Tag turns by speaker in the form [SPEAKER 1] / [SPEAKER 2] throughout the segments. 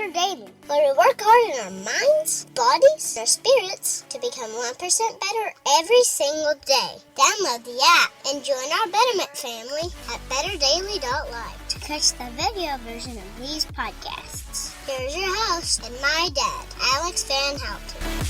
[SPEAKER 1] better daily, where we work hard in our minds, bodies, and our spirits to become 1% better every single day. Download the app and join our Betterment family at betterdaily.life to catch the video version of these podcasts. Here's your host and my dad, Alex Van Houten.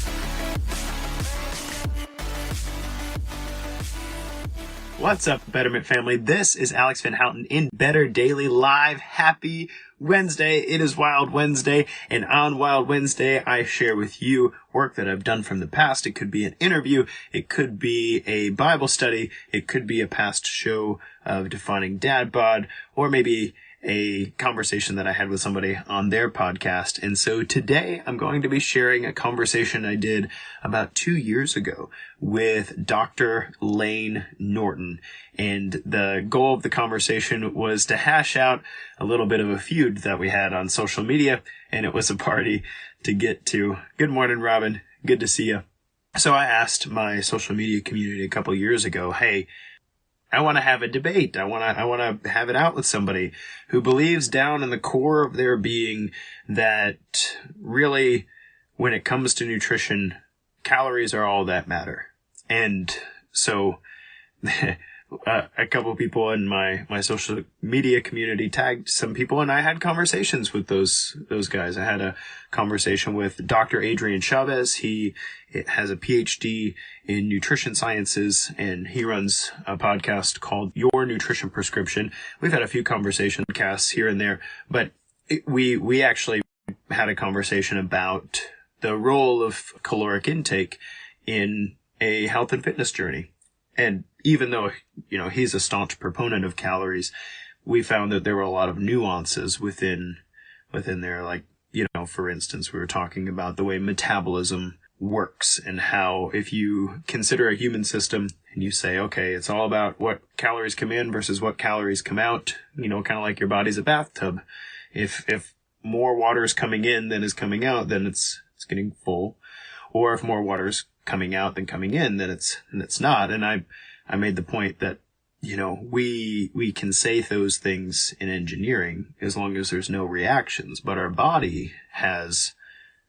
[SPEAKER 2] What's up, Betterment family? This is Alex Van Houten in Better Daily Live. Happy Wednesday. It is Wild Wednesday, and on Wild Wednesday, I share with you work that I've done from the past. It could be an interview, it could be a Bible study, it could be a past show of Defining Dad Bod, or maybe a conversation that I had with somebody on their podcast. And so today I'm going to be sharing a conversation I did about 2 years ago with Dr. Layne Norton. And the goal of the conversation was to hash out a little bit of a feud that we had on social media, and it was a party to get to. Good morning, Robin. Good to see you. So I asked my social media community a couple years ago, hey, I want to have a debate. I want to have it out with somebody who believes down in the core of their being that really, when it comes to nutrition, calories are all that matter. And so a couple of people in my social media community tagged some people, and I had conversations with those guys. I had a conversation with Dr. Adrian Chavez. He has a PhD in nutrition sciences, and he runs a podcast called Your Nutrition Prescription. We've had a few conversations, podcasts here and there, but we actually had a conversation about the role of caloric intake in a health and fitness journey. And even though, he's a staunch proponent of calories, we found that there were a lot of nuances within there. Like, for instance, we were talking about the way metabolism works and how if you consider a human system and you say, okay, it's all about what calories come in versus what calories come out, kind of like your body's a bathtub. If more water is coming in than is coming out, then it's getting full. Or if more water is coming out than coming in, then it's not. And I made the point that, we can say those things in engineering as long as there's no reactions, but our body has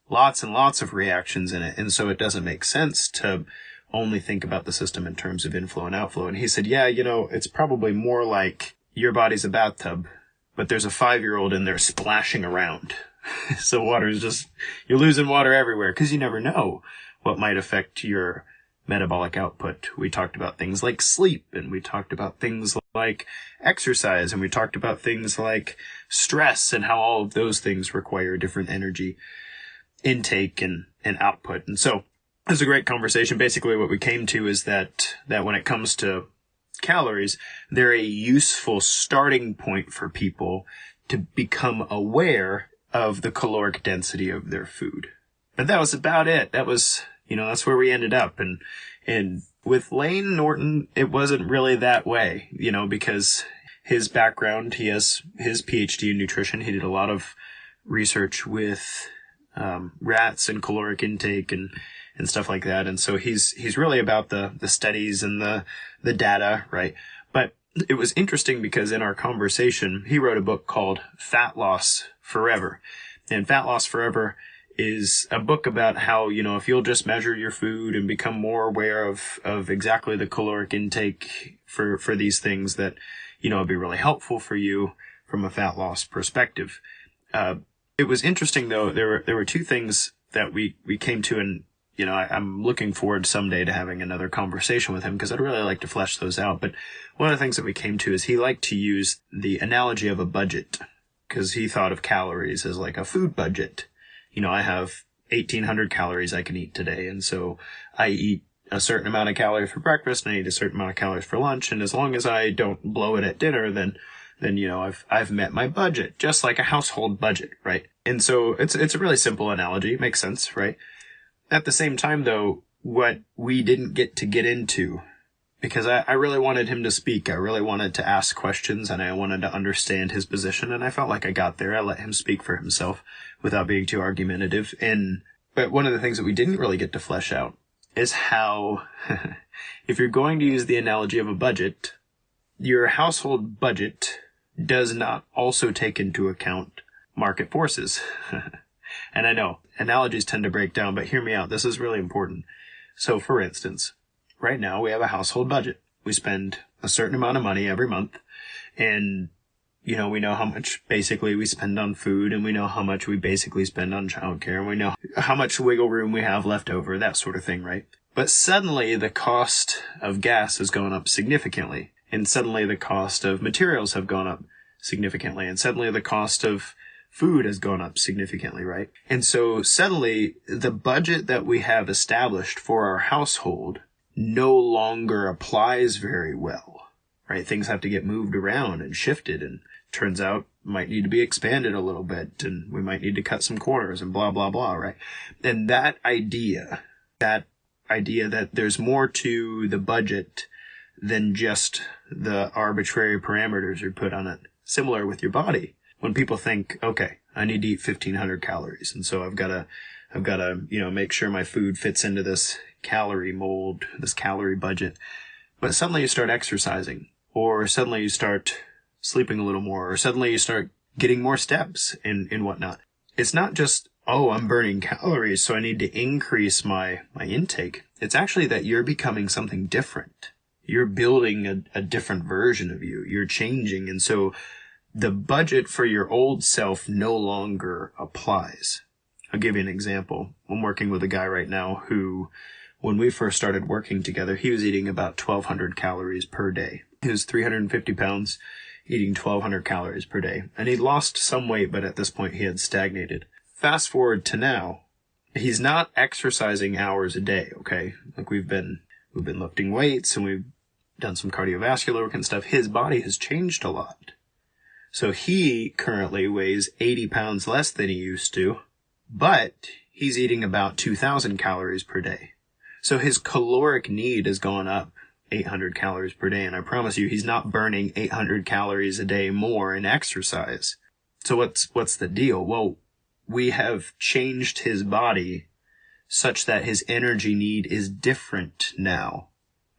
[SPEAKER 2] lots and lots of reactions in it. And so it doesn't make sense to only think about the system in terms of inflow and outflow. And he said, yeah, it's probably more like your body's a bathtub, but there's a 5-year-old in there splashing around. So you're losing water everywhere because you never know what might affect your metabolic output. We talked about things like sleep, and we talked about things like exercise, and we talked about things like stress and how all of those things require different energy intake and output. And so it was a great conversation. Basically what we came to is that when it comes to calories, they're a useful starting point for people to become aware of the caloric density of their food. But that was about it. That was, that's where we ended up. And with Layne Norton, it wasn't really that way, because his background, he has his PhD in nutrition. He did a lot of research with rats and caloric intake and stuff like that. And so he's really about the studies and the data, right? But it was interesting because in our conversation, he wrote a book called Fat Loss Forever. And Fat Loss Forever is a book about how, if you'll just measure your food and become more aware of exactly the caloric intake for these things, that, it'd be really helpful for you from a fat loss perspective. It was interesting though, there were two things that we came to, and, I'm looking forward someday to having another conversation with him because I'd really like to flesh those out. But one of the things that we came to is he liked to use the analogy of a budget because he thought of calories as like a food budget. I have 1,800 calories I can eat today. And so I eat a certain amount of calories for breakfast and I eat a certain amount of calories for lunch. And as long as I don't blow it at dinner, then I've met my budget, just like a household budget, right? And so it's a really simple analogy. It makes sense, right? At the same time, though, what we didn't get into, because I really wanted him to speak. I really wanted to ask questions and I wanted to understand his position. And I felt like I got there. I let him speak for himself without being too argumentative. But one of the things that we didn't really get to flesh out is how, if you're going to use the analogy of a budget, your household budget does not also take into account market forces. And I know analogies tend to break down, but hear me out. This is really important. So for instance, right now we have a household budget. We spend a certain amount of money every month, and we know how much basically we spend on food, and we know how much we basically spend on childcare, and we know how much wiggle room we have left over, that sort of thing, right? But suddenly the cost of gas has gone up significantly, and suddenly the cost of materials have gone up significantly, and suddenly the cost of food has gone up significantly, right? And so suddenly the budget that we have established for our household no longer applies very well, right? Things have to get moved around and shifted, and turns out might need to be expanded a little bit, and we might need to cut some corners and blah, blah, blah, right? And that idea that there's more to the budget than just the arbitrary parameters are put on it. Similar with your body. When people think, okay, I need to eat 1,500 calories, and so I've got to, make sure my food fits into this calorie mold, this calorie budget. But suddenly you start exercising, or suddenly you start sleeping a little more, or suddenly you start getting more steps and whatnot. It's not just, oh, I'm burning calories, so I need to increase my intake. It's actually that you're becoming something different. You're building a different version of you. You're changing. And so the budget for your old self no longer applies. I'll give you an example. I'm working with a guy right now who, when we first started working together, he was eating about 1,200 calories per day. He was 350 pounds, eating 1,200 calories per day. And he'd lost some weight, but at this point he had stagnated. Fast forward to now, he's not exercising hours a day, okay? Like we've been lifting weights, and we've done some cardiovascular work and stuff. His body has changed a lot. So he currently weighs 80 pounds less than he used to, but he's eating about 2,000 calories per day. So his caloric need has gone up 800 calories per day, and I promise you he's not burning 800 calories a day more in exercise. So what's the deal? Well, we have changed his body such that his energy need is different now.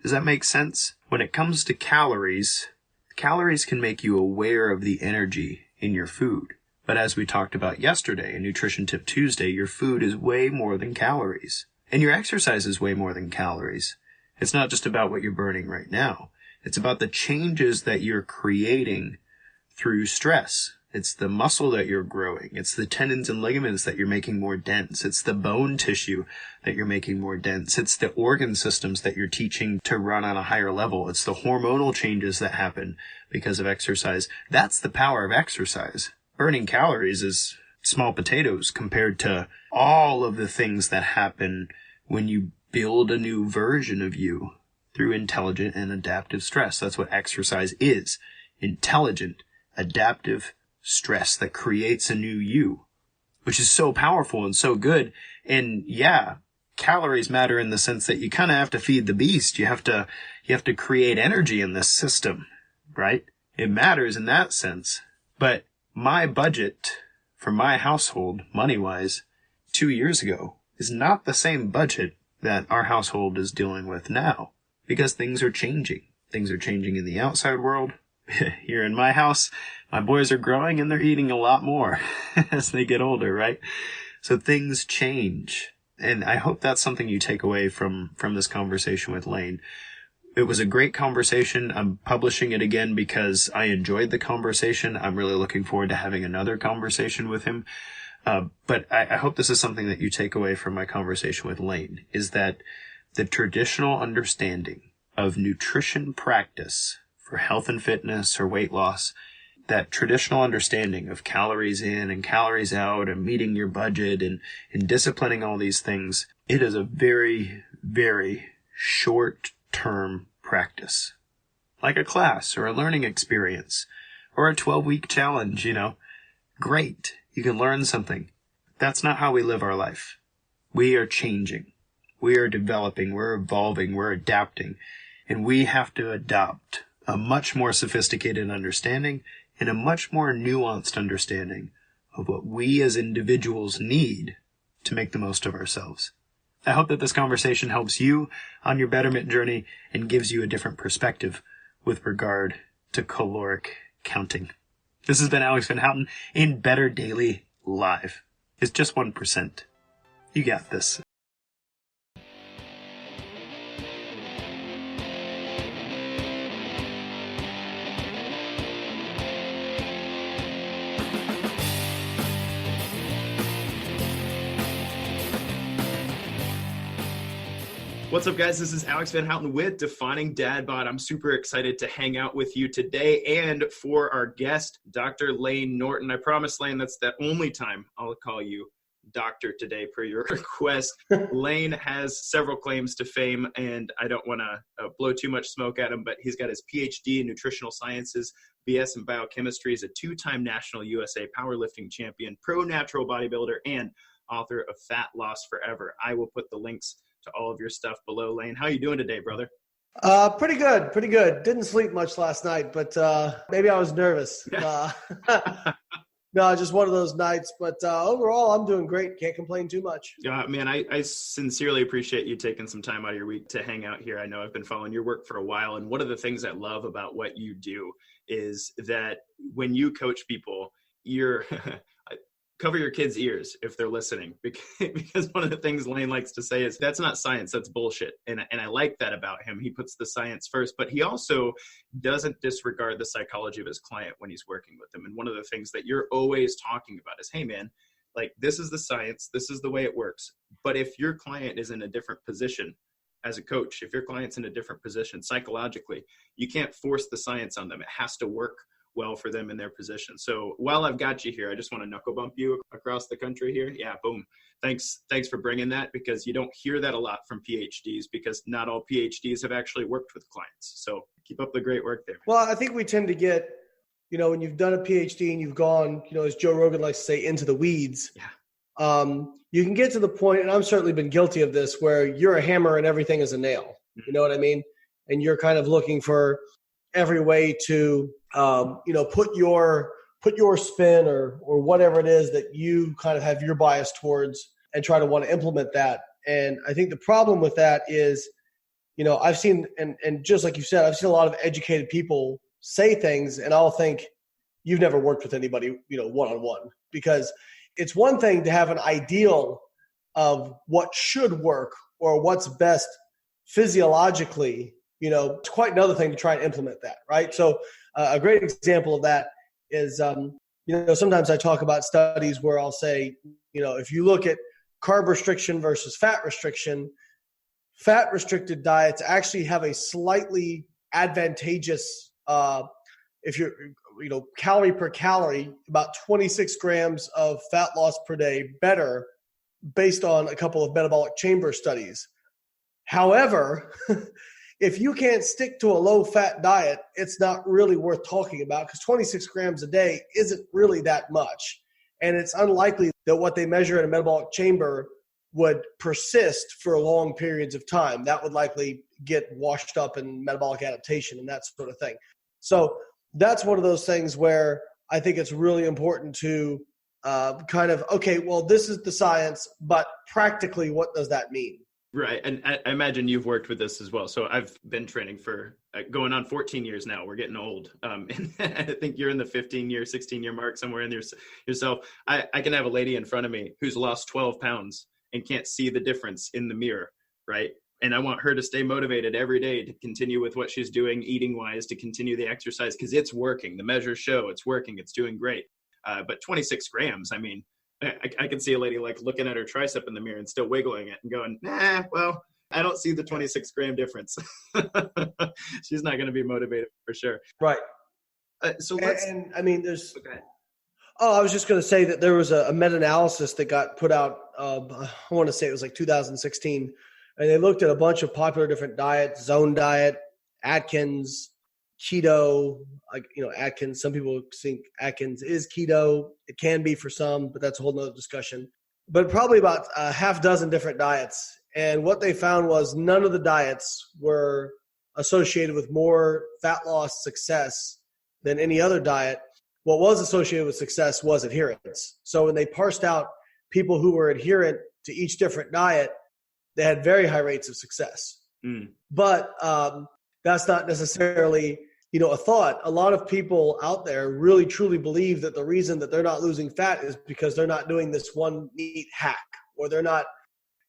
[SPEAKER 2] Does that make sense? When it comes to calories can make you aware of the energy in your food. But as we talked about yesterday in Nutrition Tip Tuesday, your food is way more than calories. And your exercise is way more than calories. It's not just about what you're burning right now. It's about the changes that you're creating through stress. It's the muscle that you're growing. It's the tendons and ligaments that you're making more dense. It's the bone tissue that you're making more dense. It's the organ systems that you're teaching to run on a higher level. It's the hormonal changes that happen because of exercise. That's the power of exercise. Burning calories is small potatoes compared to all of the things that happen when you build a new version of you through intelligent and adaptive stress. That's what exercise is. Intelligent, adaptive stress that creates a new you, which is so powerful and so good. And yeah, calories matter in the sense that you kind of have to feed the beast. You have to create energy in this system, right? It matters in that sense. But my budget for my household, money-wise, 2 years ago is not the same budget that our household is dealing with now, because things are changing. Things are changing in the outside world. Here in my house, my boys are growing and they're eating a lot more as they get older, right? So things change. And I hope that's something you take away from this conversation with Layne. It was a great conversation. I'm publishing it again because I enjoyed the conversation. I'm really looking forward to having another conversation with him. But I hope this is something that you take away from my conversation with Layne, is that the traditional understanding of nutrition practice for health and fitness or weight loss, that traditional understanding of calories in and calories out and meeting your budget and disciplining all these things, it is a very, very short-term practice. Like a class or a learning experience or a 12-week challenge, Great. You can learn something. That's not how we live our life. We are changing. We are developing. We're evolving. We're adapting. And we have to adopt a much more sophisticated understanding and a much more nuanced understanding of what we as individuals need to make the most of ourselves. I hope that this conversation helps you on your betterment journey and gives you a different perspective with regard to caloric counting. This has been Alex Van Houten in Better Daily Live. It's just 1%. You got this. What's up, guys? This is Alex Van Houten with Defining Dad Bod. I'm super excited to hang out with you today and for our guest, Dr. Layne Norton. I promise, Layne, that's the only time I'll call you doctor today per your request. Layne has several claims to fame, and I don't want to blow too much smoke at him, but he's got his PhD in nutritional sciences, BS in biochemistry. He's a two-time national USA powerlifting champion, pro natural bodybuilder, and author of Fat Loss Forever. I will put the links to all of your stuff below. Layne, how you doing today, brother?
[SPEAKER 3] Pretty good. Didn't sleep much last night, but maybe I was nervous. No, just one of those nights. But overall, I'm doing great. Can't complain too much.
[SPEAKER 2] Man, I sincerely appreciate you taking some time out of your week to hang out here. I know I've been following your work for a while, and one of the things I love about what you do is that when you coach people, you're cover your kids' ears if they're listening, because one of the things Layne likes to say is that's not science, that's bullshit. And I like that about him. He puts the science first, but he also doesn't disregard the psychology of his client when he's working with them. And one of the things that you're always talking about is, hey man, like this is the science, this is the way it works. But if your client is in a different position as a coach, if your client's in a different position psychologically, you can't force the science on them. It has to work well for them in their position. So while I've got you here, I just want to knuckle bump you across the country here. Yeah, boom. Thanks for bringing that, because you don't hear that a lot from PhDs, because not all PhDs have actually worked with clients. So keep up the great work there.
[SPEAKER 3] Well, I think we tend to get, when you've done a PhD and you've gone, as Joe Rogan likes to say, into the weeds.
[SPEAKER 2] Yeah.
[SPEAKER 3] You can get to the point, and I've certainly been guilty of this, where you're a hammer and everything is a nail. Mm-hmm. You know what I mean? And you're kind of looking for every way to put your spin or whatever it is that you kind of have your bias towards, and try to want to implement that. And I think the problem with that is, I've seen, and just like you said, I've seen a lot of educated people say things, and I'll think, you've never worked with anybody, one-on-one, because it's one thing to have an ideal of what should work or what's best physiologically. It's quite another thing to try and implement that, right? So a great example of that is, sometimes I talk about studies where I'll say, if you look at carb restriction versus fat restricted diets actually have a slightly advantageous, if you're, calorie per calorie, about 26 grams of fat loss per day better based on a couple of metabolic chamber studies. However, if you can't stick to a low-fat diet, it's not really worth talking about, because 26 grams a day isn't really that much. And it's unlikely that what they measure in a metabolic chamber would persist for long periods of time. That would likely get washed up in metabolic adaptation and that sort of thing. So that's one of those things where I think it's really important to this is the science, but practically what does that mean?
[SPEAKER 2] Right. And I imagine you've worked with this as well. So I've been training for going on 14 years now. We're getting old. And I think you're in the 15-year, 16-year mark, somewhere in there yourself. I can have a lady in front of me who's lost 12 pounds and can't see the difference in the mirror, right? And I want her to stay motivated every day to continue with what she's doing eating-wise, to continue the exercise, because it's working. The measures show it's working. It's doing great. But 26 grams, I mean, I can see a lady like looking at her tricep in the mirror and still wiggling it and going, well, I don't see the 26 gram difference. She's not going to be motivated for sure.
[SPEAKER 3] Right.
[SPEAKER 2] There's,
[SPEAKER 3] okay. I was just going to say that there was a meta-analysis that got put out, I want to say it was like 2016, and they looked at a bunch of popular different diets: Zone Diet, Atkins, keto, Atkins. Some people think Atkins is keto. It can be for some, but that's a whole nother discussion. But probably about a half dozen different diets. And what they found was none of the diets were associated with more fat loss success than any other diet. What was associated with success was adherence. So when they parsed out people who were adherent to each different diet, they had very high rates of success. But that's not necessarily a thought. A lot of people out there really truly believe that the reason that they're not losing fat is because they're not doing this one neat hack, or they're not,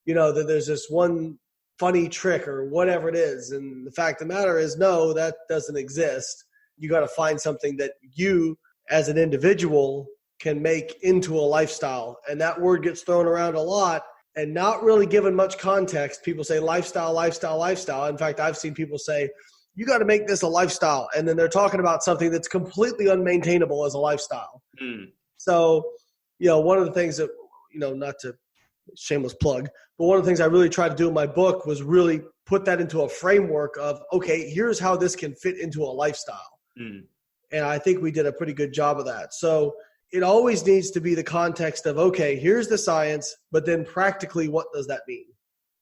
[SPEAKER 3] that there's this one funny trick or whatever it is. And the fact of the matter is, no, that doesn't exist. You got to find something that you as an individual can make into a lifestyle. And that word gets thrown around a lot and not really given much context. People say lifestyle, lifestyle, lifestyle. In fact, I've seen people say, you got to make this a lifestyle. And then they're talking about something that's completely unmaintainable as a lifestyle. So, one of the things that, not to shameless plug, but one of the things I really tried to do in my book was really put that into a framework of, okay, here's how this can fit into a lifestyle. And I think we did a pretty good job of that. So it always needs to be the context of, okay, here's the science, but then practically what does that mean?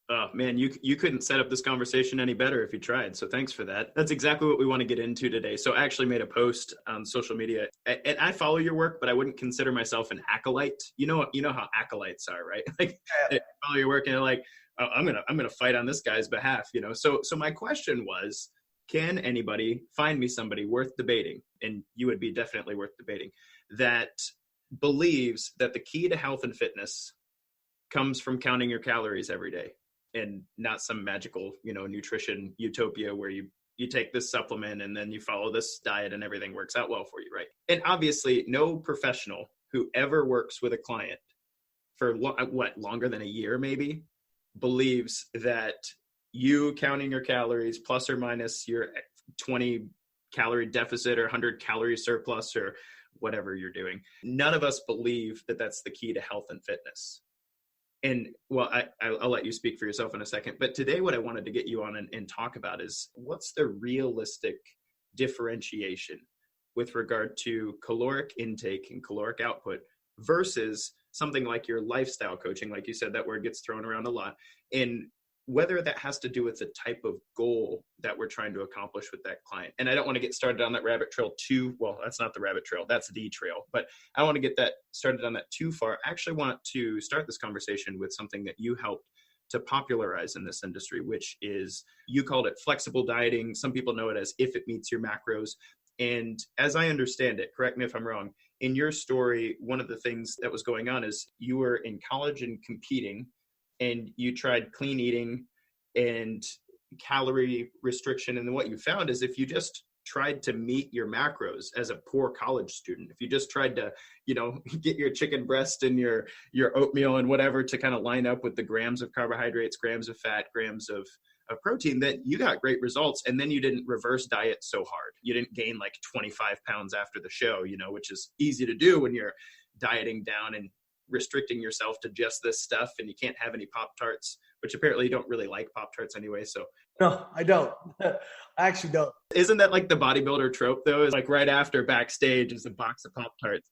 [SPEAKER 2] Oh man, you couldn't set up this conversation any better if you tried. So thanks for that. That's exactly what we want to get into today. So I actually made a post on social media, and I follow your work, but I wouldn't consider myself an acolyte. You know how acolytes are, right? Like they follow your work and they're like, oh, I'm gonna fight on this guy's behalf. So my question was, can anybody find me somebody worth debating? And you would be definitely worth debating, that believes that the key to health and fitness comes from counting your calories every day, and not some magical, nutrition utopia where you take this supplement and then you follow this diet and everything works out well for you, right? And obviously no professional who ever works with a client for longer than a year maybe believes that you counting your calories plus or minus your 20 calorie deficit or 100 calorie surplus or whatever you're doing, none of us believe that that's the key to health and fitness. And well, I'll let you speak for yourself in a second. But today what I wanted to get you on and talk about is, what's the realistic differentiation with regard to caloric intake and caloric output versus something like your lifestyle coaching? Like you said, that word gets thrown around a lot. And whether that has to do with the type of goal that we're trying to accomplish with that client. And I don't want to get started on that rabbit trail that's not the rabbit trail, that's the trail. But I don't want to get that started on that too far. I actually want to start this conversation with something that you helped to popularize in this industry, which is, you called it flexible dieting. Some people know it as if it meets your macros. And as I understand it, correct me if I'm wrong, in your story, one of the things that was going on is you were in college and competing, and you tried clean eating and calorie restriction. And then what you found is, if you just tried to meet your macros as a poor college student, if you just tried to, get your chicken breast and your oatmeal and whatever to kind of line up with the grams of carbohydrates, grams of fat, grams of protein, that you got great results. And then you didn't reverse diet so hard. You didn't gain like 25 pounds after the show, which is easy to do when you're dieting down and restricting yourself to just this stuff, and you can't have any Pop-Tarts, which apparently you don't really like Pop-Tarts anyway. So
[SPEAKER 3] no, I don't. I actually don't.
[SPEAKER 2] Isn't that like the bodybuilder trope though? Is like right after backstage is a box of Pop-Tarts.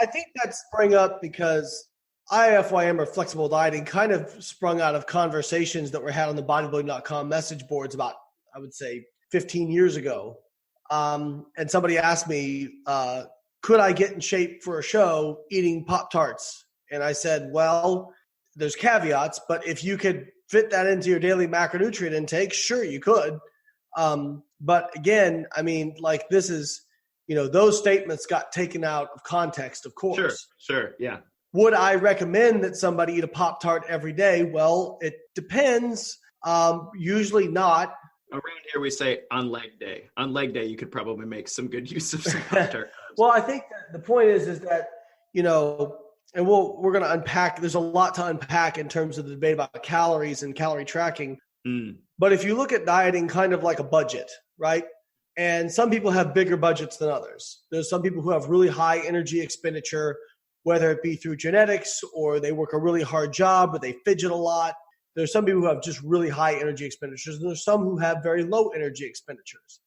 [SPEAKER 3] I think that sprang up because IFYM, or flexible dieting, kind of sprung out of conversations that were had on the bodybuilding.com message boards about, I would say, 15 years ago. And somebody asked me, could I get in shape for a show eating Pop-Tarts? And I said, well, there's caveats, but if you could fit that into your daily macronutrient intake, sure, you could. But again, I mean, like, this is, those statements got taken out of context, of course.
[SPEAKER 2] Sure. Yeah.
[SPEAKER 3] Would I recommend that somebody eat a Pop-Tart every day? Well, it depends. Usually not.
[SPEAKER 2] Around here, we say on leg day. On leg day, you could probably make some good use of some Pop-Tart.
[SPEAKER 3] Well, I think that the point is that, and we're going to unpack, there's a lot to unpack in terms of the debate about calories and calorie tracking. But if you look at dieting kind of like a budget, right? And some people have bigger budgets than others. There's some people who have really high energy expenditure, whether it be through genetics or they work a really hard job, but they fidget a lot. There's some people who have just really high energy expenditures, and there's some who have very low energy expenditures.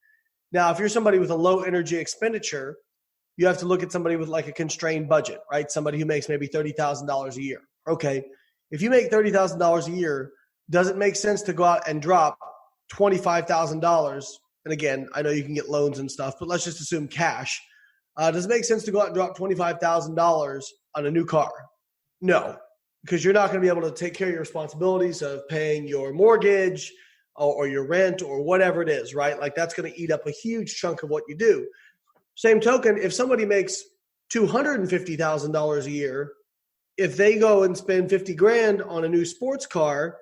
[SPEAKER 3] Now, if you're somebody with a low energy expenditure, you have to look at somebody with like a constrained budget, right? Somebody who makes maybe $30,000 a year. Okay, if you make $30,000 a year, does it make sense to go out and drop $25,000? And again, I know you can get loans and stuff, but let's just assume cash. Does it make sense to go out and drop $25,000 on a new car? No, because you're not going to be able to take care of your responsibilities of paying your mortgage, or your rent or whatever it is, right? Like that's going to eat up a huge chunk of what you do. Same token, if somebody makes $250,000 a year, if they go and spend 50 grand on a new sports car,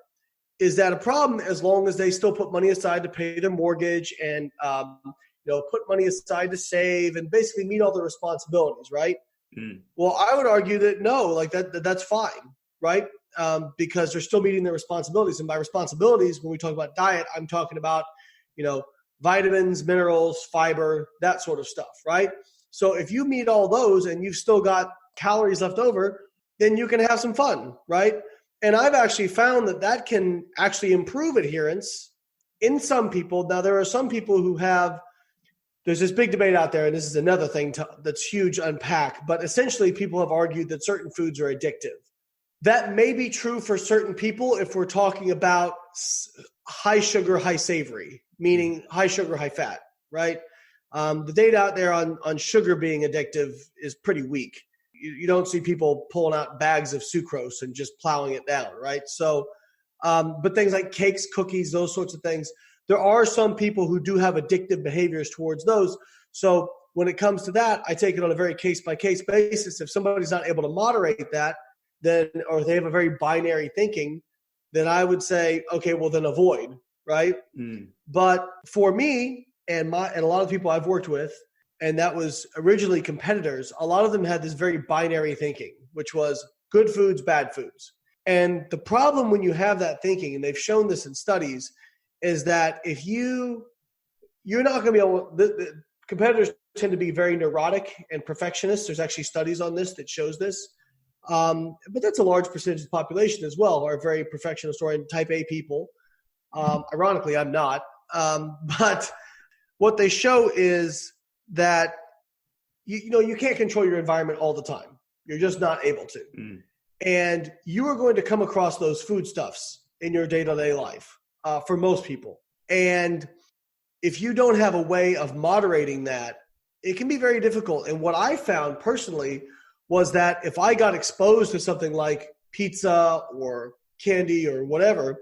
[SPEAKER 3] is that a problem as long as they still put money aside to pay their mortgage and put money aside to save and basically meet all the responsibilities, right? Well, I would argue that no, like that's fine, right? Because they're still meeting their responsibilities. And by responsibilities, when we talk about diet, I'm talking about, vitamins, minerals, fiber, that sort of stuff, right? So if you meet all those and you've still got calories left over, then you can have some fun, right? And I've actually found that can actually improve adherence in some people. Now, there are some people who there's this big debate out there, and this is another thing that's huge to unpack, but essentially people have argued that certain foods are addictive. That may be true for certain people if we're talking about high sugar, high savory, meaning high sugar, high fat, right? The data out there on sugar being addictive is pretty weak. You don't see people pulling out bags of sucrose and just plowing it down, right? So, but things like cakes, cookies, those sorts of things, there are some people who do have addictive behaviors towards those. So when it comes to that, I take it on a very case-by-case basis. If somebody's not able to moderate that, then, or they have a very binary thinking, then I would say, okay, well then avoid, right? But for me and a lot of people I've worked with, and that was originally competitors, a lot of them had this very binary thinking, which was good foods, bad foods. And the problem when you have that thinking, and they've shown this in studies, is that if you're not going to be able, the competitors tend to be very neurotic and perfectionists. There's actually studies on this that shows this. But that's a large percentage of the population as well, are very perfectionist-oriented type A people. Ironically, I'm not. But what they show is that you can't control your environment all the time. You're just not able to. And you are going to come across those foodstuffs in your day-to-day life for most people. And if you don't have a way of moderating that, it can be very difficult. And what I found personally was that if I got exposed to something like pizza or candy or whatever,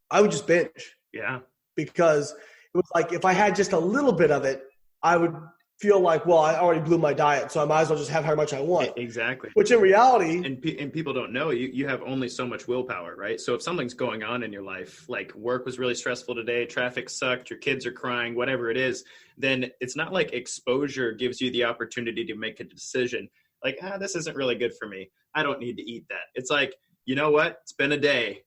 [SPEAKER 3] I would just binge. Yeah. Because it was like if I had just a little bit of it, I would feel like, well, I already blew my diet, so I might as well just have how much I want.
[SPEAKER 2] Exactly.
[SPEAKER 3] Which in reality...
[SPEAKER 2] And people don't know, you have only so much willpower, right? So if something's going on in your life, like work was really stressful today, traffic sucked, your kids are crying, whatever it is, then it's not like exposure gives you the opportunity to make a decision. Like, this isn't really good for me. I don't need to eat that. It's like, you know what? It's been a day.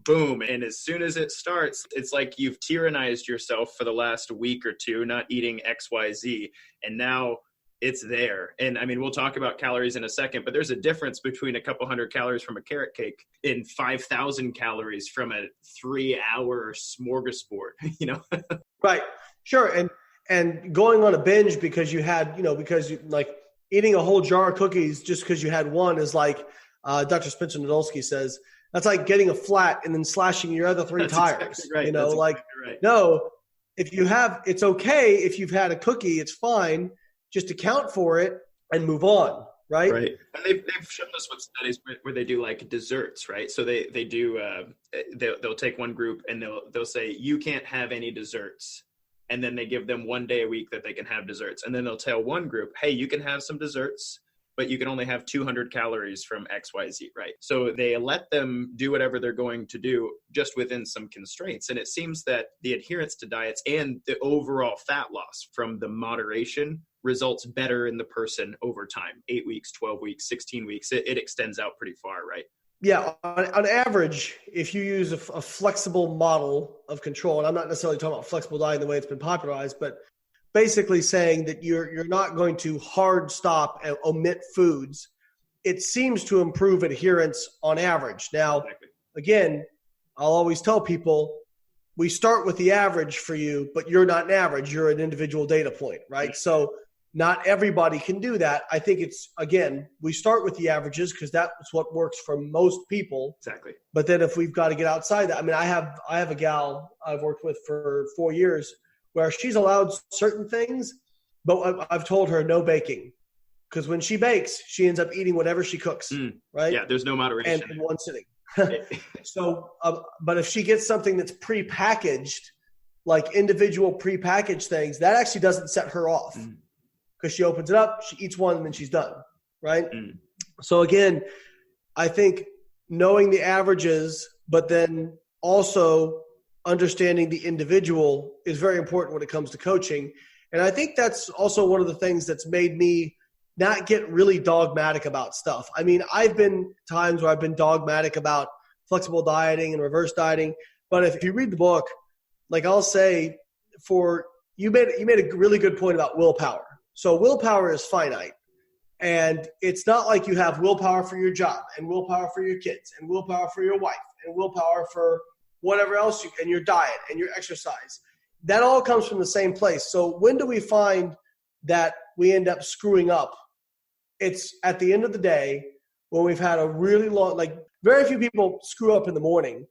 [SPEAKER 2] Boom. And as soon as it starts, it's like you've tyrannized yourself for the last week or two, not eating XYZ. And now it's there. And I mean, we'll talk about calories in a second, but there's a difference between a couple hundred calories from a carrot cake and 5,000 calories from a 3-hour smorgasbord,
[SPEAKER 3] Right. Sure. And going on a binge because you had, because you like eating a whole jar of cookies just because you had one is like Dr. Spencer Nadolsky says, that's like getting a flat and then slashing your other three tires.
[SPEAKER 2] Exactly right. Right.
[SPEAKER 3] No, it's okay if you've had a cookie, it's fine. Just account for it and move on. Right.
[SPEAKER 2] Right. And they've shown us with studies where they do like desserts, right? So they do, they'll take one group and they'll say, you can't have any desserts. And then they give them one day a week that they can have desserts. And then they'll tell one group, hey, you can have some desserts, but you can only have 200 calories from XYZ, right? So they let them do whatever they're going to do just within some constraints. And it seems that the adherence to diets and the overall fat loss from the moderation results better in the person over time. 8 weeks, 12 weeks, 16 weeks, it extends out pretty far, right?
[SPEAKER 3] Yeah, on average, if you use a flexible model of control, and I'm not necessarily talking about flexible dieting the way it's been popularized, but basically saying that you're not going to hard stop and omit foods, it seems to improve adherence on average. Now, Again, I'll always tell people, we start with the average for you, but you're not an average. You're an individual data point, right? So not everybody can do that. I think it's, again, we start with the averages because that's what works for most people.
[SPEAKER 2] Exactly.
[SPEAKER 3] But then if we've got to get outside that, I mean, I have a gal I've worked with for 4 years where she's allowed certain things, but I've told her no baking because when she bakes, she ends up eating whatever she cooks, right?
[SPEAKER 2] Yeah, there's no moderation.
[SPEAKER 3] And in one sitting. So, but if she gets something that's prepackaged, like individual prepackaged things, that actually doesn't set her off because she opens it up, she eats one, and then she's done, right? So again, I think knowing the averages, but then also understanding the individual is very important when it comes to coaching. And I think that's also one of the things that's made me not get really dogmatic about stuff. I mean, I've been times where I've been dogmatic about flexible dieting and reverse dieting, but if you read the book, like I'll say, you made a really good point about willpower. So willpower is finite, and it's not like you have willpower for your job and willpower for your kids and willpower for your wife and willpower for whatever else and your diet and your exercise. That all comes from the same place. So when do we find that we end up screwing up? It's at the end of the day when we've had a really long, like very few people screw up in the morning.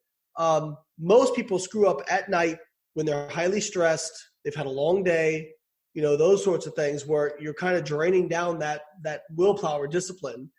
[SPEAKER 3] Most people screw up at night when they're highly stressed, they've had a long day, those sorts of things where you're kind of draining down that willpower discipline.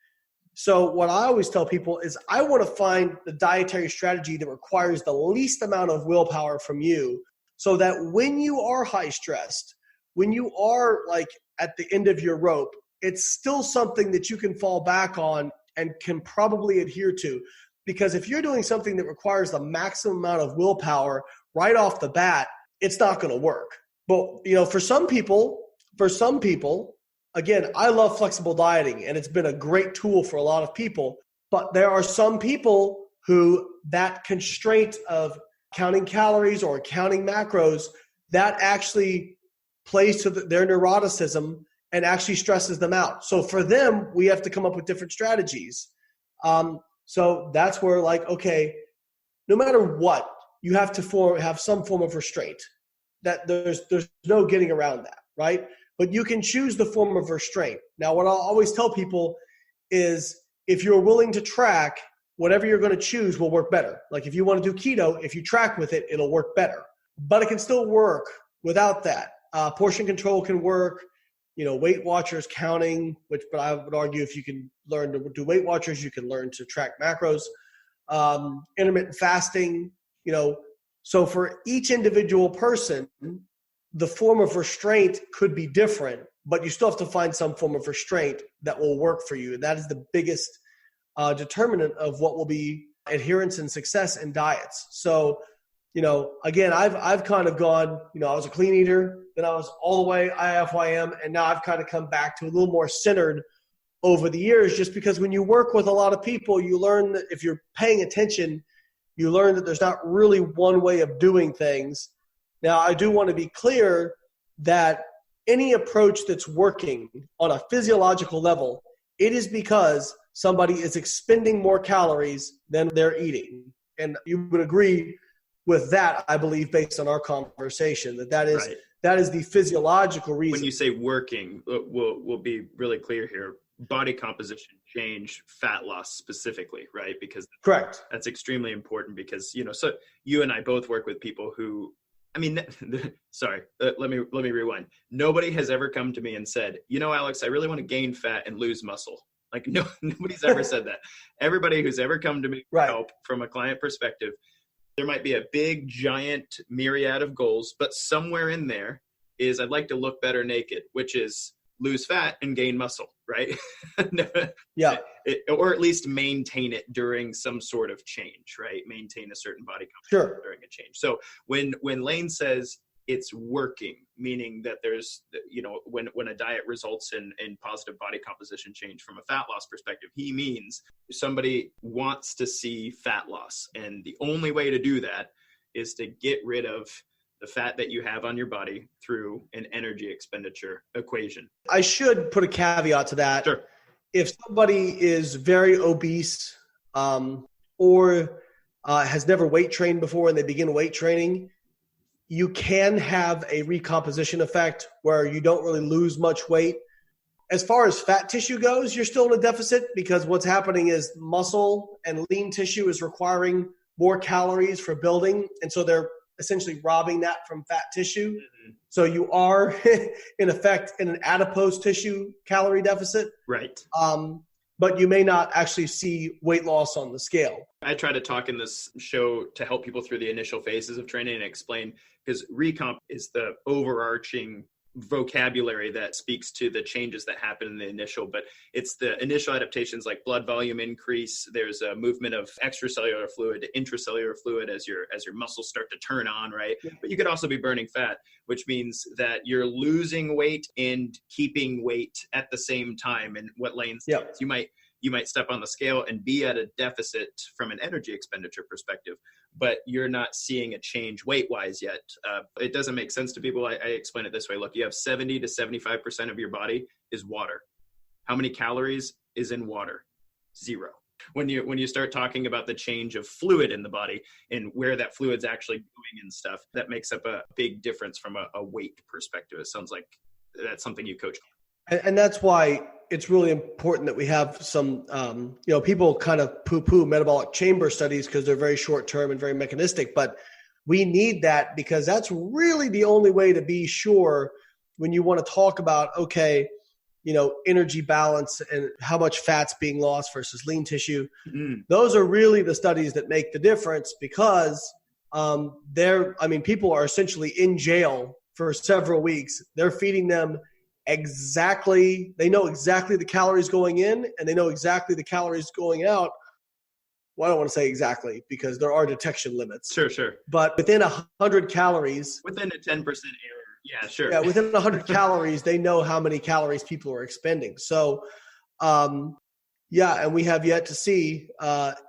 [SPEAKER 3] So what I always tell people is I want to find the dietary strategy that requires the least amount of willpower from you so that when you are high stressed, when you are like at the end of your rope, it's still something that you can fall back on and can probably adhere to. Because if you're doing something that requires the maximum amount of willpower right off the bat, it's not going to work. But, for some people, again, I love flexible dieting and it's been a great tool for a lot of people. But there are some people who that constraint of counting calories or counting macros, that actually plays to their neuroticism and actually stresses them out. So for them, we have to come up with different strategies. So that's where okay, no matter what, you have to have some form of restraint. That there's no getting around that, right? But you can choose the form of restraint. Now, what I'll always tell people is if you're willing to track, whatever you're going to choose will work better. Like if you want to do keto, if you track with it, it'll work better. But it can still work without that. Portion control can work. Weight Watchers counting, but I would argue if you can learn to do Weight Watchers, you can learn to track macros. Intermittent fasting, so for each individual person, the form of restraint could be different, but you still have to find some form of restraint that will work for you. And that is the biggest determinant of what will be adherence and success in diets. So, again, I've kind of gone, I was a clean eater, then I was all the way IFYM, and now I've kind of come back to a little more centered over the years, just because when you work with a lot of people, you learn that if you're paying attention, you learn that there's not really one way of doing things. Now, I do want to be clear that any approach that's working on a physiological level, it is because somebody is expending more calories than they're eating. And you would agree with that, I believe, based on our conversation, that is the physiological reason.
[SPEAKER 2] When you say working, we'll be really clear here. Body composition change, fat loss specifically, right? Because
[SPEAKER 3] correct.
[SPEAKER 2] That's extremely important because, so you and I both work with people who, sorry, let me rewind. Nobody has ever come to me and said, Alex, I really want to gain fat and lose muscle. Like nobody's ever said that. Everybody who's ever come to me for help from a client perspective, there might be a big, giant myriad of goals, but somewhere in there is I'd like to look better naked, which is lose fat and gain muscle, right?
[SPEAKER 3] Yeah.
[SPEAKER 2] Or at least maintain it during some sort of change, right? Maintain a certain body composition during a change. So when Layne says it's working, meaning that there's, when a diet results in positive body composition change from a fat loss perspective, he means somebody wants to see fat loss. And the only way to do that is to get rid of the fat that you have on your body through an energy expenditure equation.
[SPEAKER 3] I should put a caveat to that.
[SPEAKER 2] Sure.
[SPEAKER 3] If somebody is very obese or has never weight trained before and they begin weight training, you can have a recomposition effect where you don't really lose much weight. As far as fat tissue goes, you're still in a deficit because what's happening is muscle and lean tissue is requiring more calories for building. And so they're essentially robbing that from fat tissue. Mm-hmm. So you are in effect in an adipose tissue calorie deficit.
[SPEAKER 2] Right.
[SPEAKER 3] but you may not actually see weight loss on the scale.
[SPEAKER 2] I try to talk in this show to help people through the initial phases of training and explain, because recomp is the overarching vocabulary that speaks to the changes that happen in the initial, but it's the initial adaptations like blood volume increase. There's a movement of extracellular fluid to intracellular fluid as your muscles start to turn on, right? Yeah. But you could also be burning fat, which means that you're losing weight and keeping weight at the same time. And what Layne says, you might step on the scale and be at a deficit from an energy expenditure perspective, but you're not seeing a change weight-wise yet. It doesn't make sense to people. I explain it this way. Look, you have 70 to 75% of your body is water. How many calories is in water? 0. When you start talking about the change of fluid in the body and where that fluid's actually going and stuff, that makes up a big difference from a weight perspective. It sounds like that's something you coach.
[SPEAKER 3] And that's why it's really important that we have some, people kind of poo-poo metabolic chamber studies because they're very short-term and very mechanistic, but we need that because that's really the only way to be sure when you want to talk about, energy balance and how much fat's being lost versus lean tissue. Mm-hmm. Those are really the studies that make the difference because people are essentially in jail for several weeks. They're feeding them they know exactly the calories going in and they know exactly the calories going out. Well, I don't want to say exactly because there are detection limits.
[SPEAKER 2] Sure.
[SPEAKER 3] But within 100 calories.
[SPEAKER 2] Within a 10% error. Yeah, sure.
[SPEAKER 3] Yeah, within 100 calories, they know how many calories people are expending. So, and we have yet to see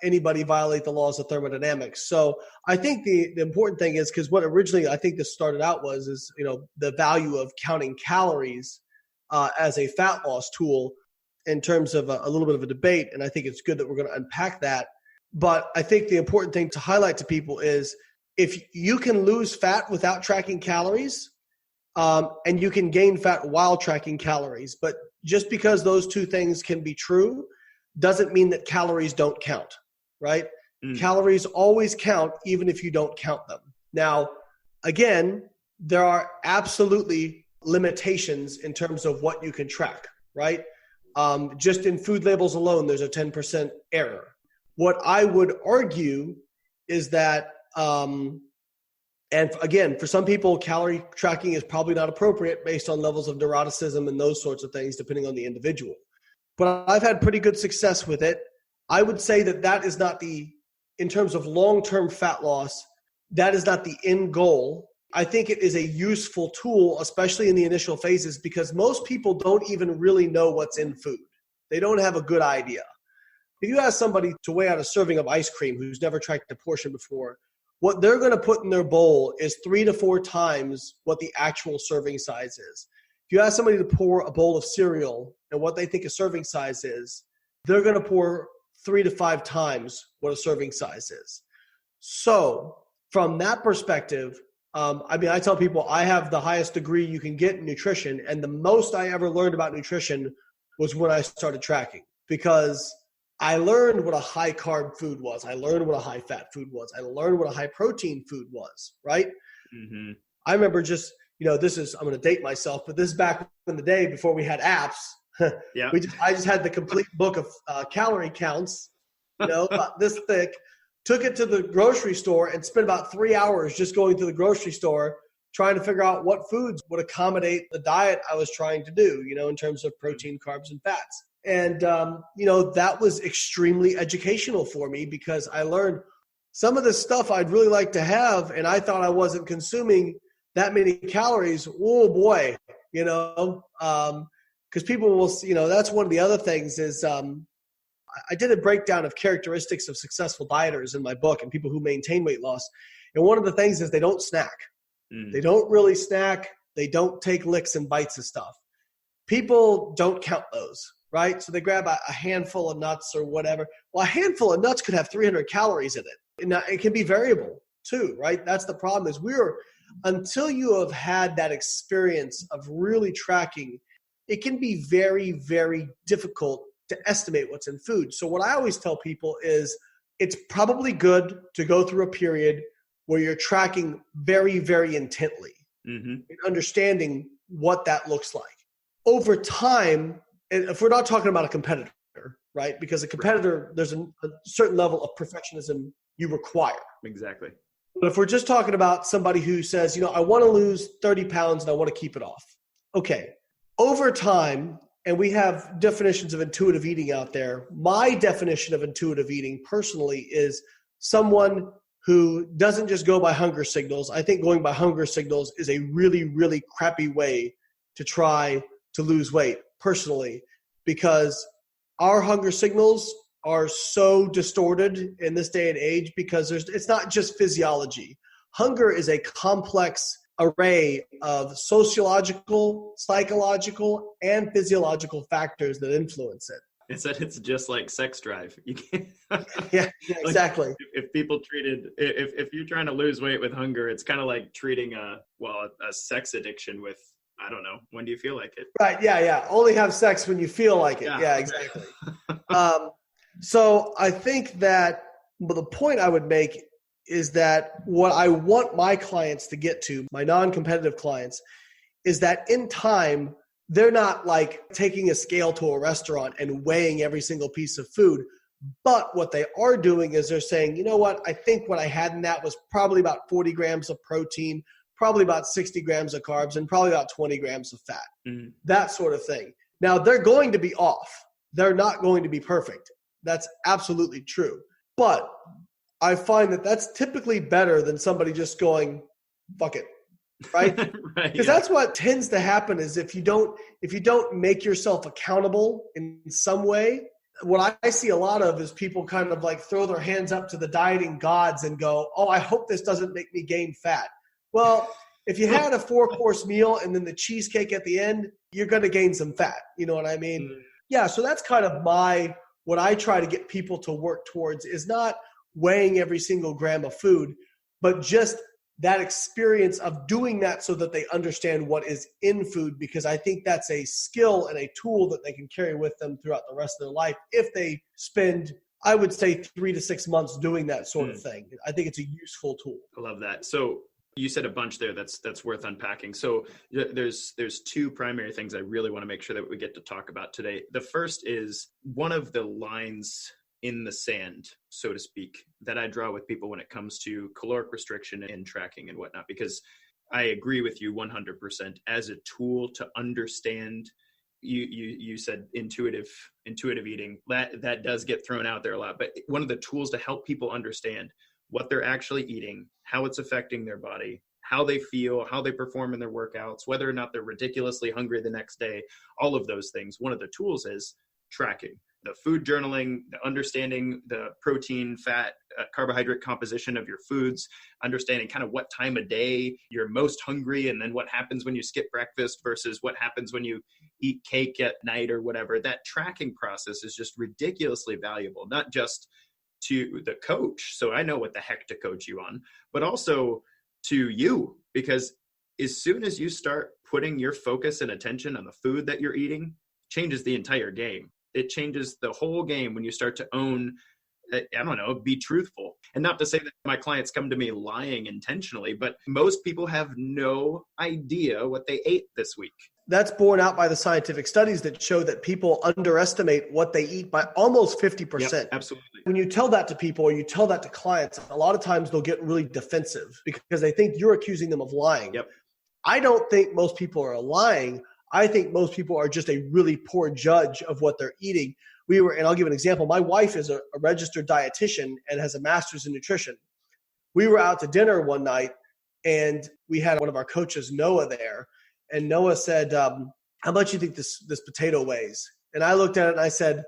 [SPEAKER 3] anybody violate the laws of thermodynamics. So I think the important thing is, because what originally I think this started out is the value of counting calories as a fat loss tool in terms of a little bit of a debate. And I think it's good that we're going to unpack that. But I think the important thing to highlight to people is if you can lose fat without tracking calories, and you can gain fat while tracking calories. But just because those two things can be true doesn't mean that calories don't count, right? Mm. Calories always count even if you don't count them. Now, again, there are absolutely limitations in terms of what you can track, right? Just in food labels alone, there's a 10% error. What I would argue is that, and again, for some people, calorie tracking is probably not appropriate based on levels of neuroticism and those sorts of things, depending on the individual. But I've had pretty good success with it. I would say that is not in terms of long-term fat loss, that is not the end goal. I think it is a useful tool, especially in the initial phases, because most people don't even really know what's in food. They don't have a good idea. If you ask somebody to weigh out a serving of ice cream who's never tracked a portion before, what they're going to put in their bowl is 3 to 4 times what the actual serving size is. If you ask somebody to pour a bowl of cereal and what they think a serving size is, they're going to pour 3 to 5 times what a serving size is. So from that perspective, I tell people I have the highest degree you can get in nutrition, and the most I ever learned about nutrition was when I started tracking, because I learned what a high carb food was. I learned what a high fat food was. I learned what a high protein food was, right? Mm-hmm. I remember just, I'm going to date myself, but this is back in the day before we had apps. Yeah. I just had the complete book of calorie counts, about this thick. Took it to the grocery store and spent about 3 hours just going to the grocery store trying to figure out what foods would accommodate the diet I was trying to do, in terms of protein, carbs, and fats. And, that was extremely educational for me because I learned some of the stuff I'd really like to have, and I thought I wasn't consuming that many calories. Oh, boy, because people will, that's one of the other things is I did a breakdown of characteristics of successful dieters in my book and people who maintain weight loss. And one of the things is they don't snack. Mm. They don't really snack. They don't take licks and bites of stuff. People don't count those, right? So they grab a handful of nuts or whatever. Well, a handful of nuts could have 300 calories in it. And it can be variable too, right? That's the problem is until you have had that experience of really tracking, it can be very, very difficult to estimate what's in food. So what I always tell people is it's probably good to go through a period where you're tracking very, very intently and understanding what that looks like. Over time, and if we're not talking about a competitor, right? Because a competitor, there's a certain level of perfectionism you require.
[SPEAKER 2] Exactly.
[SPEAKER 3] But if we're just talking about somebody who says, I want to lose 30 pounds and I want to keep it off. Okay. Over time, and we have definitions of intuitive eating out there. My definition of intuitive eating personally is someone who doesn't just go by hunger signals. I think going by hunger signals is a really, really crappy way to try to lose weight personally, because our hunger signals are so distorted in this day and age because it's not just physiology. Hunger is a complex array of sociological, psychological, and physiological factors that influence it.
[SPEAKER 2] It's just like sex drive. You can't.
[SPEAKER 3] Yeah, exactly.
[SPEAKER 2] If people if you're trying to lose weight with hunger, it's kind of like treating a sex addiction with, I don't know, when do you feel like it?
[SPEAKER 3] Right. Yeah. Only have sex when you feel like it. Yeah, exactly. So I think that the point I would make is that what I want my clients to get to, my non-competitive clients, is that in time, they're not like taking a scale to a restaurant and weighing every single piece of food. But what they are doing is they're saying, you know what, I think what I had in that was probably about 40 grams of protein, probably about 60 grams of carbs, and probably about 20 grams of fat. Mm-hmm. That sort of thing. Now, they're going to be off. They're not going to be perfect. That's absolutely true. But I find that that's typically better than somebody just going, fuck it, right? Because that's what tends to happen is if you don't make yourself accountable in some way, what I see a lot of is people kind of like throw their hands up to the dieting gods and go, oh, I hope this doesn't make me gain fat. Well, if you had a 4-course meal and then the cheesecake at the end, you're going to gain some fat. You know what I mean? Mm. Yeah. So that's kind of what I try to get people to work towards is not weighing every single gram of food, but just that experience of doing that so that they understand what is in food, because I think that's a skill and a tool that they can carry with them throughout the rest of their life if they spend, I would say, 3 to 6 months doing that sort of thing. I think it's a useful tool.
[SPEAKER 2] I love that. So you said a bunch there that's worth unpacking. So there's 2 primary things I really want to make sure that we get to talk about today. The first is one of the lines in the sand, so to speak, that I draw with people when it comes to caloric restriction and tracking and whatnot, because I agree with you 100% as a tool to understand. You said intuitive eating, that does get thrown out there a lot, but one of the tools to help people understand what they're actually eating, how it's affecting their body, how they feel, how they perform in their workouts, whether or not they're ridiculously hungry the next day, all of those things. One of the tools is tracking. The food journaling, the understanding the protein, fat, carbohydrate composition of your foods, understanding kind of what time of day you're most hungry, and then what happens when you skip breakfast versus what happens when you eat cake at night or whatever. That tracking process is just ridiculously valuable, not just to the coach, so I know what the heck to coach you on, but also to you, because as soon as you start putting your focus and attention on the food that you're eating, changes the entire game. It changes the whole game when you start to own, be truthful. And not to say that my clients come to me lying intentionally, but most people have no idea what they ate this week.
[SPEAKER 3] That's borne out by the scientific studies that show that people underestimate what they eat by almost 50%.
[SPEAKER 2] Yep, absolutely.
[SPEAKER 3] When you tell that to people or you tell that to clients, a lot of times they'll get really defensive because they think you're accusing them of lying.
[SPEAKER 2] Yep.
[SPEAKER 3] I don't think most people are lying. I think most people are just a really poor judge of what they're eating. And I'll give an example. My wife is a registered dietitian and has a master's in nutrition. We were out to dinner one night and we had one of our coaches, Noah, there. And Noah said, how much do you think this potato weighs? And I looked at it and I said,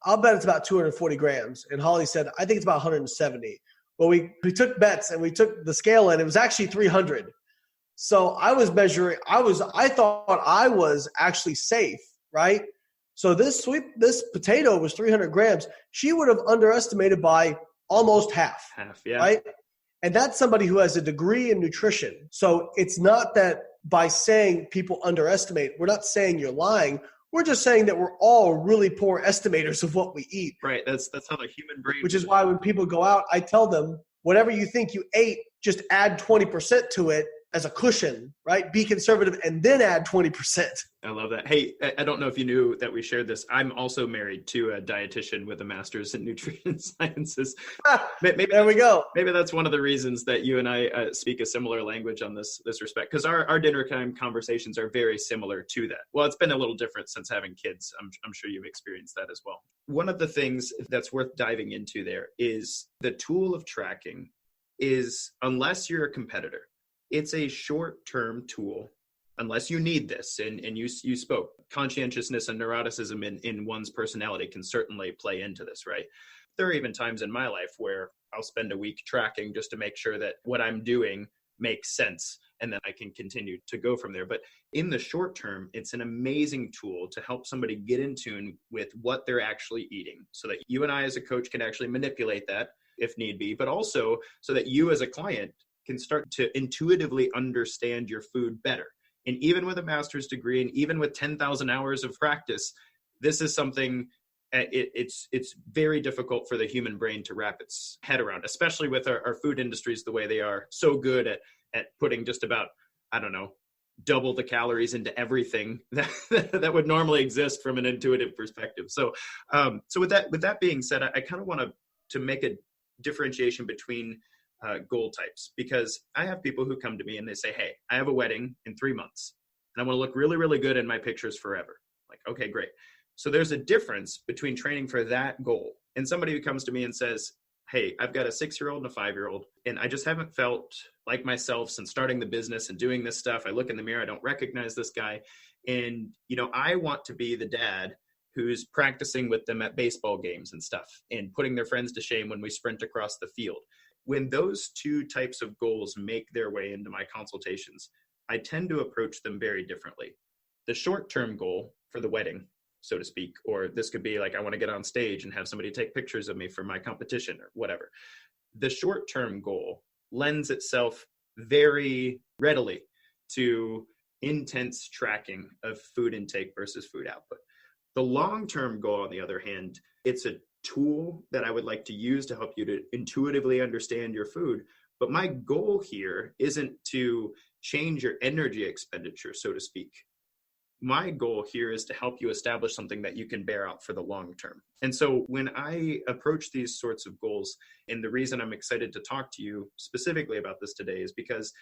[SPEAKER 3] I'll bet it's about 240 grams. And Holly said, I think it's about 170. Well, we took bets and we took the scale and it was actually 300. So I was measuring, I thought I was actually safe, right? So this potato was 300 grams. She would have underestimated by almost half.
[SPEAKER 2] Yeah.
[SPEAKER 3] Right? And that's somebody who has a degree in nutrition. So it's not that by saying people underestimate, we're not saying you're lying. We're just saying that we're all really poor estimators of what we eat.
[SPEAKER 2] Right. That's how the human brain.
[SPEAKER 3] Which is why when people go out, I tell them, whatever you think you ate, just add 20% to it as a cushion, right? Be conservative and then add 20%.
[SPEAKER 2] I love that. Hey, I don't know if you knew that we shared this. I'm also married to a dietitian with a master's in nutrition sciences. Maybe
[SPEAKER 3] There we go.
[SPEAKER 2] Maybe that's one of the reasons that you and I speak a similar language on this respect, because our dinner time conversations are very similar to that. Well, it's been a little different since having kids. I'm sure you've experienced that as well. One of the things that's worth diving into there is the tool of tracking is, unless you're a competitor, it's a short-term tool. Unless you need this, and you spoke, conscientiousness and neuroticism in one's personality can certainly play into this, right? There are even times in my life where I'll spend a week tracking just to make sure that what I'm doing makes sense, and then I can continue to go from there. But in the short term, it's an amazing tool to help somebody get in tune with what they're actually eating, so that you and I as a coach can actually manipulate that if need be, but also so that you as a client can start to intuitively understand your food better. And even with a master's degree and even with 10,000 hours of practice, this is something it's very difficult for the human brain to wrap its head around, especially with our food industries the way they are, so good at putting just about, I don't know, double the calories into everything that would normally exist from an intuitive perspective. So with that being said, I kind of want to make a differentiation between goal types, because I have people who come to me and they say, hey, I have a wedding in 3 months and I want to look really, really good in my pictures forever. Like, okay, great. So there's a difference between training for that goal and somebody who comes to me and says, hey, I've got a 6-year-old and a 5-year-old, and I just haven't felt like myself since starting the business and doing this stuff. I look in the mirror, I don't recognize this guy. And, I want to be the dad who's practicing with them at baseball games and stuff and putting their friends to shame when we sprint across the field. When those two types of goals make their way into my consultations, I tend to approach them very differently. The short-term goal for the wedding, so to speak, or this could be like, I want to get on stage and have somebody take pictures of me for my competition or whatever. The short-term goal lends itself very readily to intense tracking of food intake versus food output. The long-term goal, on the other hand, it's a tool that I would like to use to help you to intuitively understand your food. But my goal here isn't to change your energy expenditure, so to speak. My goal here is to help you establish something that you can bear out for the long term. And so when I approach these sorts of goals, and the reason I'm excited to talk to you specifically about this today is because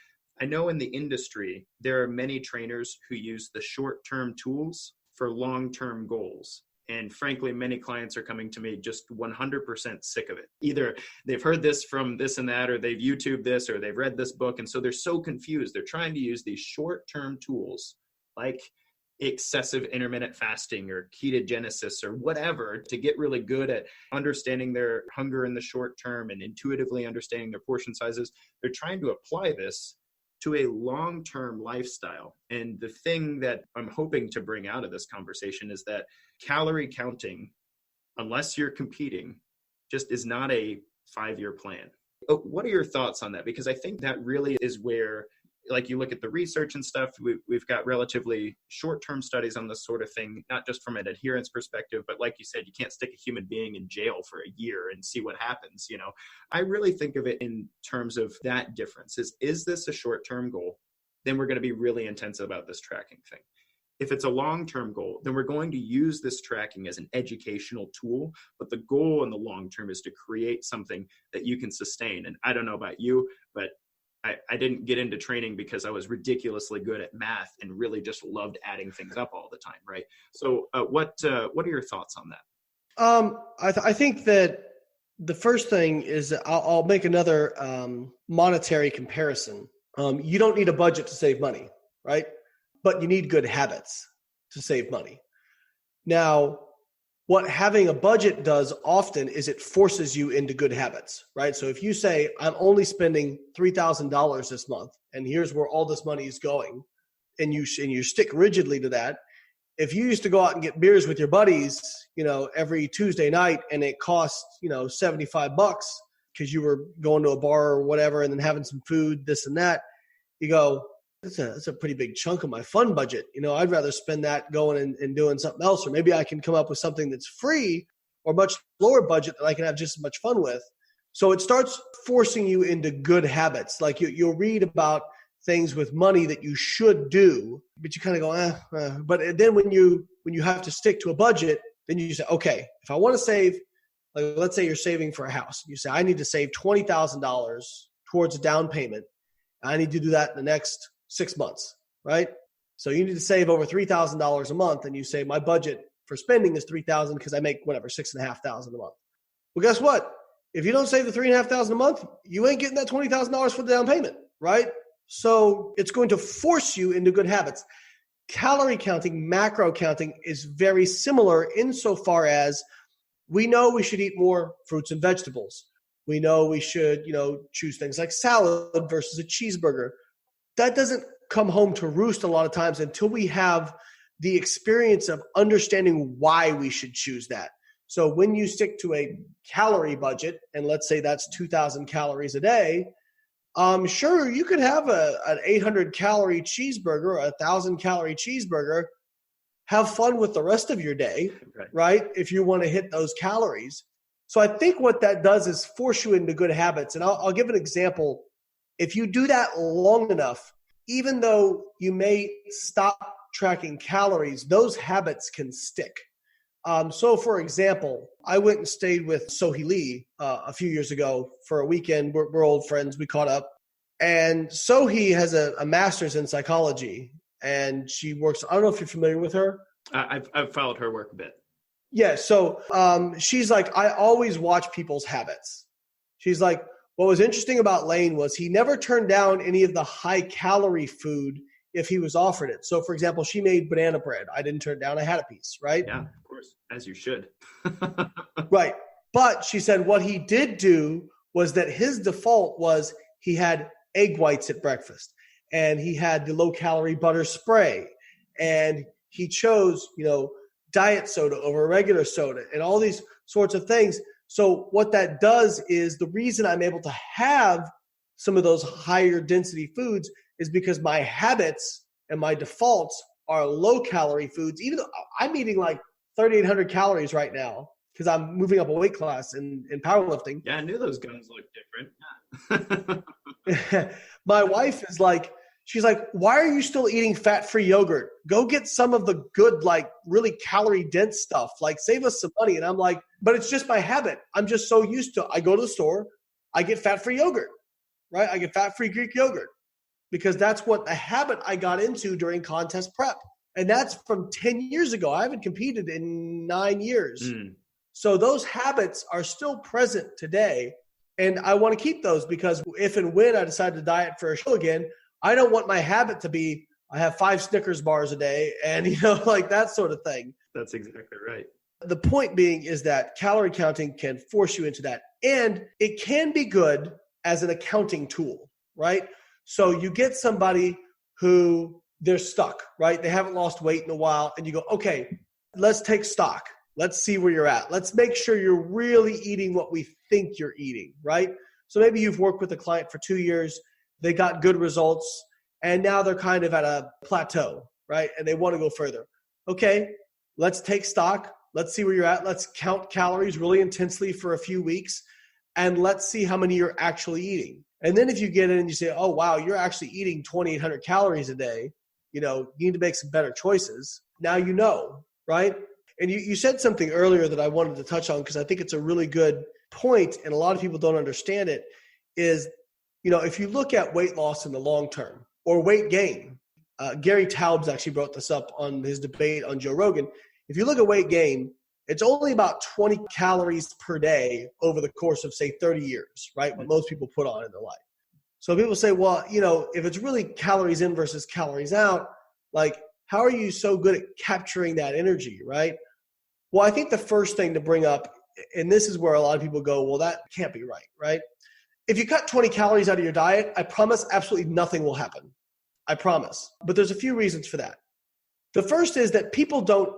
[SPEAKER 2] I know in the industry, there are many trainers who use the short-term tools for long-term goals. And frankly, many clients are coming to me just 100% sick of it. Either they've heard this from this and that, or they've YouTubed this, or they've read this book. And so they're so confused. They're trying to use these short-term tools like excessive intermittent fasting or ketogenesis or whatever to get really good at understanding their hunger in the short term and intuitively understanding their portion sizes. They're trying to apply this to a long-term lifestyle. And the thing that I'm hoping to bring out of this conversation is that calorie counting, unless you're competing, just is not a 5-year plan. What are your thoughts on that? Because I think that really is where, like, you look at the research and stuff, we've got relatively short-term studies on this sort of thing, not just from an adherence perspective, but like you said, you can't stick a human being in jail for a year and see what happens. I really think of it in terms of that difference. Is this a short-term goal? Then we're going to be really intense about this tracking thing. If it's a long-term goal, then we're going to use this tracking as an educational tool, but the goal in the long term is to create something that you can sustain. And I don't know about you, but I didn't get into training because I was ridiculously good at math and really just loved adding things up all the time, right? So what are your thoughts on that?
[SPEAKER 3] I think that the first thing is I'll make another monetary comparison. You don't need a budget to save money, right? But you need good habits to save money. Now, what having a budget does often is it forces you into good habits, right? So if you say, I'm only spending $3,000 this month, and here's where all this money is going, and you stick rigidly to that. If you used to go out and get beers with your buddies, every Tuesday night, and it cost, $75 because you were going to a bar or whatever, and then having some food, this and that, you go, that's a pretty big chunk of my fun budget. I'd rather spend that going and doing something else, or maybe I can come up with something that's free or much lower budget that I can have just as much fun with. So it starts forcing you into good habits. Like you'll read about things with money that you should do, but you kind of go, But then when you have to stick to a budget, then you say, okay, if I want to save, like let's say you're saving for a house. You say, I need to save $20,000 towards a down payment. I need to do that in the next 6 months, right? So you need to save over $3,000 a month. And you say, my budget for spending is $3,000 because I make whatever, $6,500 a month. Well, guess what? If you don't save the $3,500 a month, you ain't getting that $20,000 for the down payment, right? So it's going to force you into good habits. Calorie counting, macro counting is very similar insofar as we know we should eat more fruits and vegetables. We know we should, choose things like salad versus a cheeseburger. That doesn't come home to roost a lot of times until we have the experience of understanding why we should choose that. So when you stick to a calorie budget, and let's say that's 2,000 calories a day, sure, you could have an 800-calorie cheeseburger or a 1,000-calorie cheeseburger. Have fun with the rest of your day, right? If you want to hit those calories. So I think what that does is force you into good habits. And I'll give an example. If you do that long enough, even though you may stop tracking calories, those habits can stick. So for example, I went and stayed with Sohee Lee a few years ago for a weekend. We're old friends. We caught up. And Sohee has a master's in psychology. And she works, I don't know if you're familiar with her.
[SPEAKER 4] I've followed her work a bit.
[SPEAKER 3] Yeah. So she's like, I always watch people's habits. She's like, what was interesting about Layne was he never turned down any of the high calorie food if he was offered it. So for example, she made banana bread. I didn't turn it down. I had a piece, right?
[SPEAKER 4] Yeah, of course, as you should.
[SPEAKER 3] Right. But she said what he did do was that his default was he had egg whites at breakfast and he had the low calorie butter spray and he chose, diet soda over regular soda and all these sorts of things. So what that does is the reason I'm able to have some of those higher density foods is because my habits and my defaults are low calorie foods, even though I'm eating like 3,800 calories right now because I'm moving up a weight class in powerlifting.
[SPEAKER 4] Yeah, I knew those guns looked different.
[SPEAKER 3] My wife is like, she's like, why are you still eating fat-free yogurt? Go get some of the good, like really calorie-dense stuff. Like save us some money. And I'm like, but it's just my habit. I'm just so used to, I go to the store, I get fat-free yogurt, right? I get fat-free Greek yogurt because that's what a habit I got into during contest prep. And that's from 10 years ago. I haven't competed in 9 years. So those habits are still present today. And I want to keep those because if and when I decide to diet for a show again, I don't want my habit to be, I have 5 Snickers bars a day and, like that sort of thing.
[SPEAKER 4] That's exactly right.
[SPEAKER 3] The point being is that calorie counting can force you into that. And it can be good as an accounting tool, right? So you get somebody who they're stuck, right? They haven't lost weight in a while. And you go, okay, let's take stock. Let's see where you're at. Let's make sure you're really eating what we think you're eating, right? So maybe you've worked with a client for 2 years. They got good results, and now they're kind of at a plateau, right? And they want to go further. Okay, let's take stock. Let's see where you're at. Let's count calories really intensely for a few weeks, and let's see how many you're actually eating. And then if you get in and you say, oh, wow, you're actually eating 2,800 calories a day, you need to make some better choices. Now you know, right? And you said something earlier that I wanted to touch on because I think it's a really good point, and a lot of people don't understand it, is if you look at weight loss in the long term or weight gain, Gary Taubes actually brought this up on his debate on Joe Rogan. If you look at weight gain, it's only about 20 calories per day over the course of, say, 30 years, right? What most people put on in their life. So people say, well, if it's really calories in versus calories out, like, how are you so good at capturing that energy, right? Well, I think the first thing to bring up, and this is where a lot of people go, well, that can't be right, right? If you cut 20 calories out of your diet, I promise absolutely nothing will happen. I promise. But there's a few reasons for that. The first is that people don't,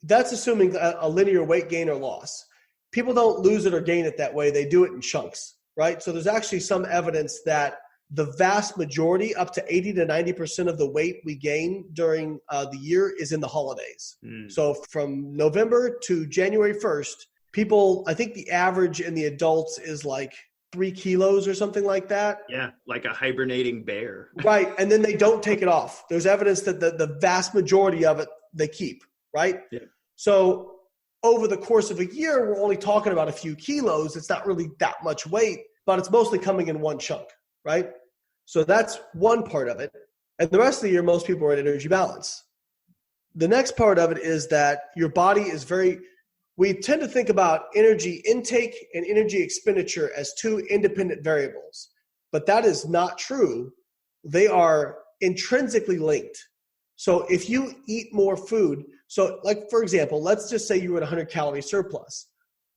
[SPEAKER 3] that's assuming a linear weight gain or loss. People don't lose it or gain it that way. They do it in chunks, right? So there's actually some evidence that the vast majority, up to 80 to 90% of the weight we gain during the year is in the holidays. So from November to January 1st, people, I think the average in the adults is like 3 kilos or something like that.
[SPEAKER 2] Yeah, like a hibernating bear.
[SPEAKER 3] Right. And then they don't take it off. There's evidence that the vast majority of it they keep, right?
[SPEAKER 2] Yeah.
[SPEAKER 3] So over the course of a year, we're only talking about a few kilos. It's not really that much weight, but it's mostly coming in one chunk, right? So that's one part of it. And the rest of the year, most people are at energy balance. The next part of it is that your body is we tend to think about energy intake and energy expenditure as two independent variables, but that is not true. They are intrinsically linked. So if you eat more food, so like for example, let's just say you were at 100 calorie surplus.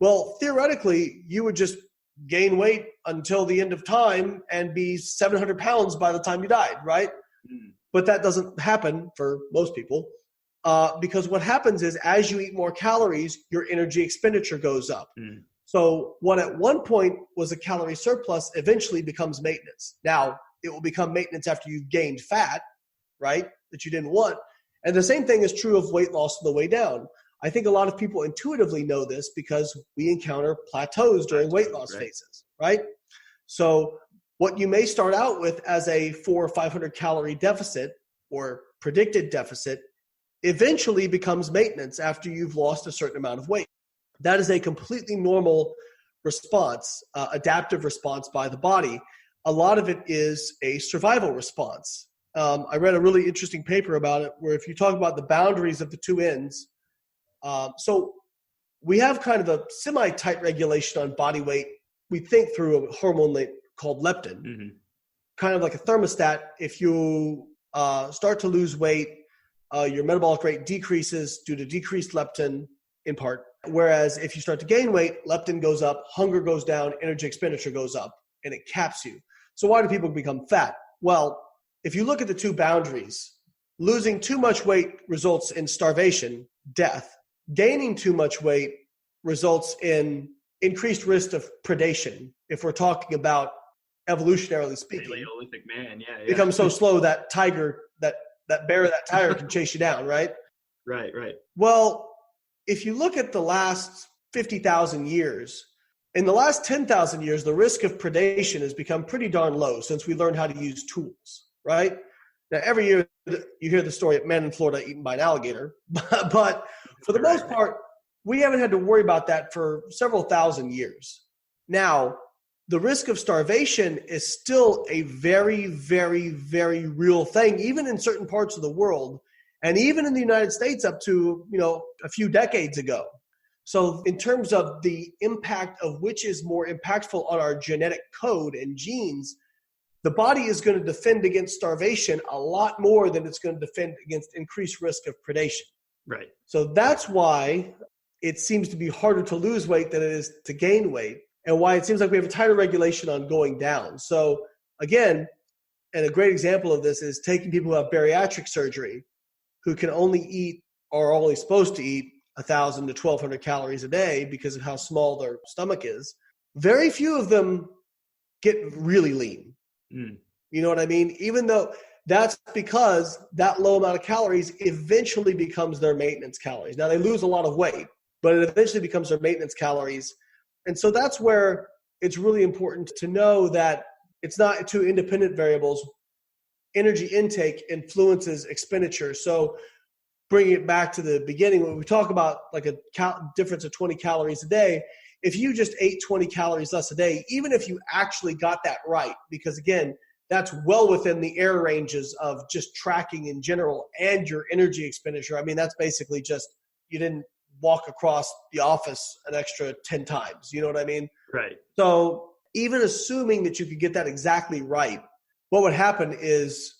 [SPEAKER 3] Well, theoretically, you would just gain weight until the end of time and be 700 pounds by the time you died, right? Mm. But that doesn't happen for most people. Because what happens is as you eat more calories, your energy expenditure goes up. Mm. So what at one point was a calorie surplus eventually becomes maintenance. Now, it will become maintenance after you've gained fat, right, that you didn't want. And the same thing is true of weight loss on the way down. I think a lot of people intuitively know this because we encounter plateaus during weight loss phases, right? So what you may start out with as a 400 or 500 calorie deficit or predicted deficit eventually becomes maintenance after you've lost a certain amount of weight. That is a completely normal response, adaptive response by the body. A lot of it is a survival response. I read a really interesting paper about it where if you talk about the boundaries of the two ends, so we have kind of a semi-tight regulation on body weight. We think through a hormone called leptin, mm-hmm. kind of like a thermostat. If you start to lose weight, your metabolic rate decreases due to decreased leptin in part. Whereas if you start to gain weight, leptin goes up, hunger goes down, energy expenditure goes up, and it caps you. So why do people become fat? Well, if you look at the two boundaries, losing too much weight results in starvation, death. Gaining too much weight results in increased risk of predation. If we're talking about evolutionarily speaking,
[SPEAKER 2] Paleolithic man, yeah.
[SPEAKER 3] Becomes so slow that tiger, that bear, that tiger can chase you down, right?
[SPEAKER 2] Right.
[SPEAKER 3] Well, if you look at the last 50,000 years, in the last 10,000 years, the risk of predation has become pretty darn low since we learned how to use tools, right? Now, every year you hear the story of men in Florida eaten by an alligator, but for the most part, we haven't had to worry about that for several thousand years. Now, the risk of starvation is still a very, very, very real thing, even in certain parts of the world, and even in the United States up to, a few decades ago. So in terms of the impact of which is more impactful on our genetic code and genes, the body is going to defend against starvation a lot more than it's going to defend against increased risk of predation.
[SPEAKER 2] Right.
[SPEAKER 3] So that's why it seems to be harder to lose weight than it is to gain weight, and why it seems like we have a tighter regulation on going down. So again, and a great example of this is taking people who have bariatric surgery who can only eat or are only supposed to eat 1,000 to 1,200 calories a day because of how small their stomach is. Very few of them get really lean. Mm. You know what I mean? Even though that's because that low amount of calories eventually becomes their maintenance calories. Now they lose a lot of weight, but it eventually becomes their maintenance calories. And so that's where it's really important to know that it's not two independent variables. Energy intake influences expenditure. So bringing it back to the beginning, when we talk about like a difference of 20 calories a day, if you just ate 20 calories less a day, even if you actually got that right, because again, that's well within the error ranges of just tracking in general and your energy expenditure. I mean, that's basically just you didn't walk across the office an extra 10 times. You know what I mean?
[SPEAKER 2] Right.
[SPEAKER 3] So even assuming that you could get that exactly right, what would happen is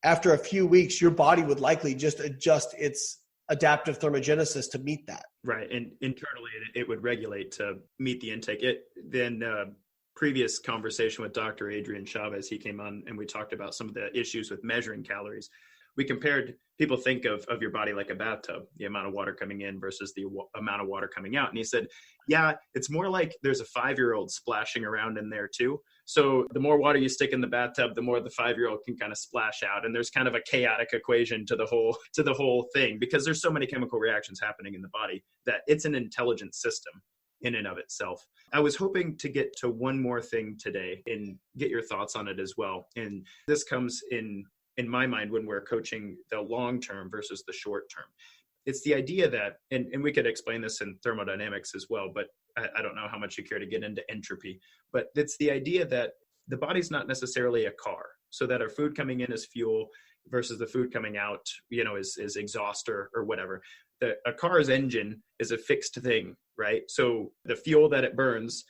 [SPEAKER 3] after a few weeks, your body would likely just adjust its adaptive thermogenesis to meet that.
[SPEAKER 2] Right. And internally, it would regulate to meet the intake. Previous conversation with Dr. Adrian Chavez, he came on and we talked about some of the issues with measuring calories. We compared, people think of your body like a bathtub, the amount of water coming in versus the amount of water coming out. And he said, yeah, it's more like there's a 5-year-old splashing around in there too. So the more water you stick in the bathtub, the more the 5-year-old can kind of splash out. And there's kind of a chaotic equation to the whole thing because there's so many chemical reactions happening in the body that it's an intelligent system. in and of itself. I was hoping to get to one more thing today and get your thoughts on it as well. And this comes in my mind when we're coaching the long term versus the short term. It's the idea that, and we could explain this in thermodynamics as well, but I don't know how much you care to get into entropy, but it's the idea that the body's not necessarily a car, so that our food coming in is fuel versus the food coming out, is exhaust or whatever. A car's engine is a fixed thing, right? So the fuel that it burns,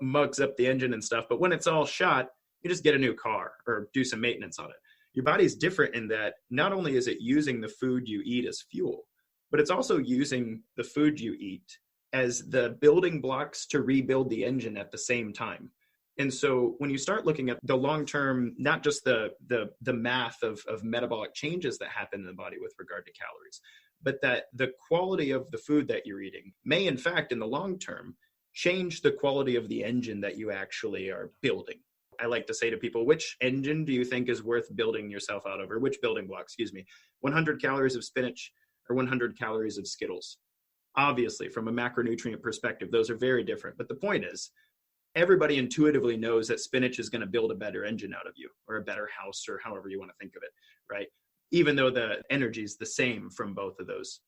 [SPEAKER 2] mugs up the engine and stuff, but when it's all shot, you just get a new car or do some maintenance on it. Your body's different in that not only is it using the food you eat as fuel, but it's also using the food you eat as the building blocks to rebuild the engine at the same time. And so when you start looking at the long-term, not just the math of metabolic changes that happen in the body with regard to calories, but that the quality of the food that you're eating may, in fact, in the long term, change the quality of the engine that you actually are building. I like to say to people, which engine do you think is worth building yourself out of, or which building block, 100 calories of spinach or 100 calories of Skittles? Obviously, from a macronutrient perspective, those are very different. But the point is, everybody intuitively knows that spinach is going to build a better engine out of you, or a better house, or however you want to think of it, right? Even though the energy is the same from both of those.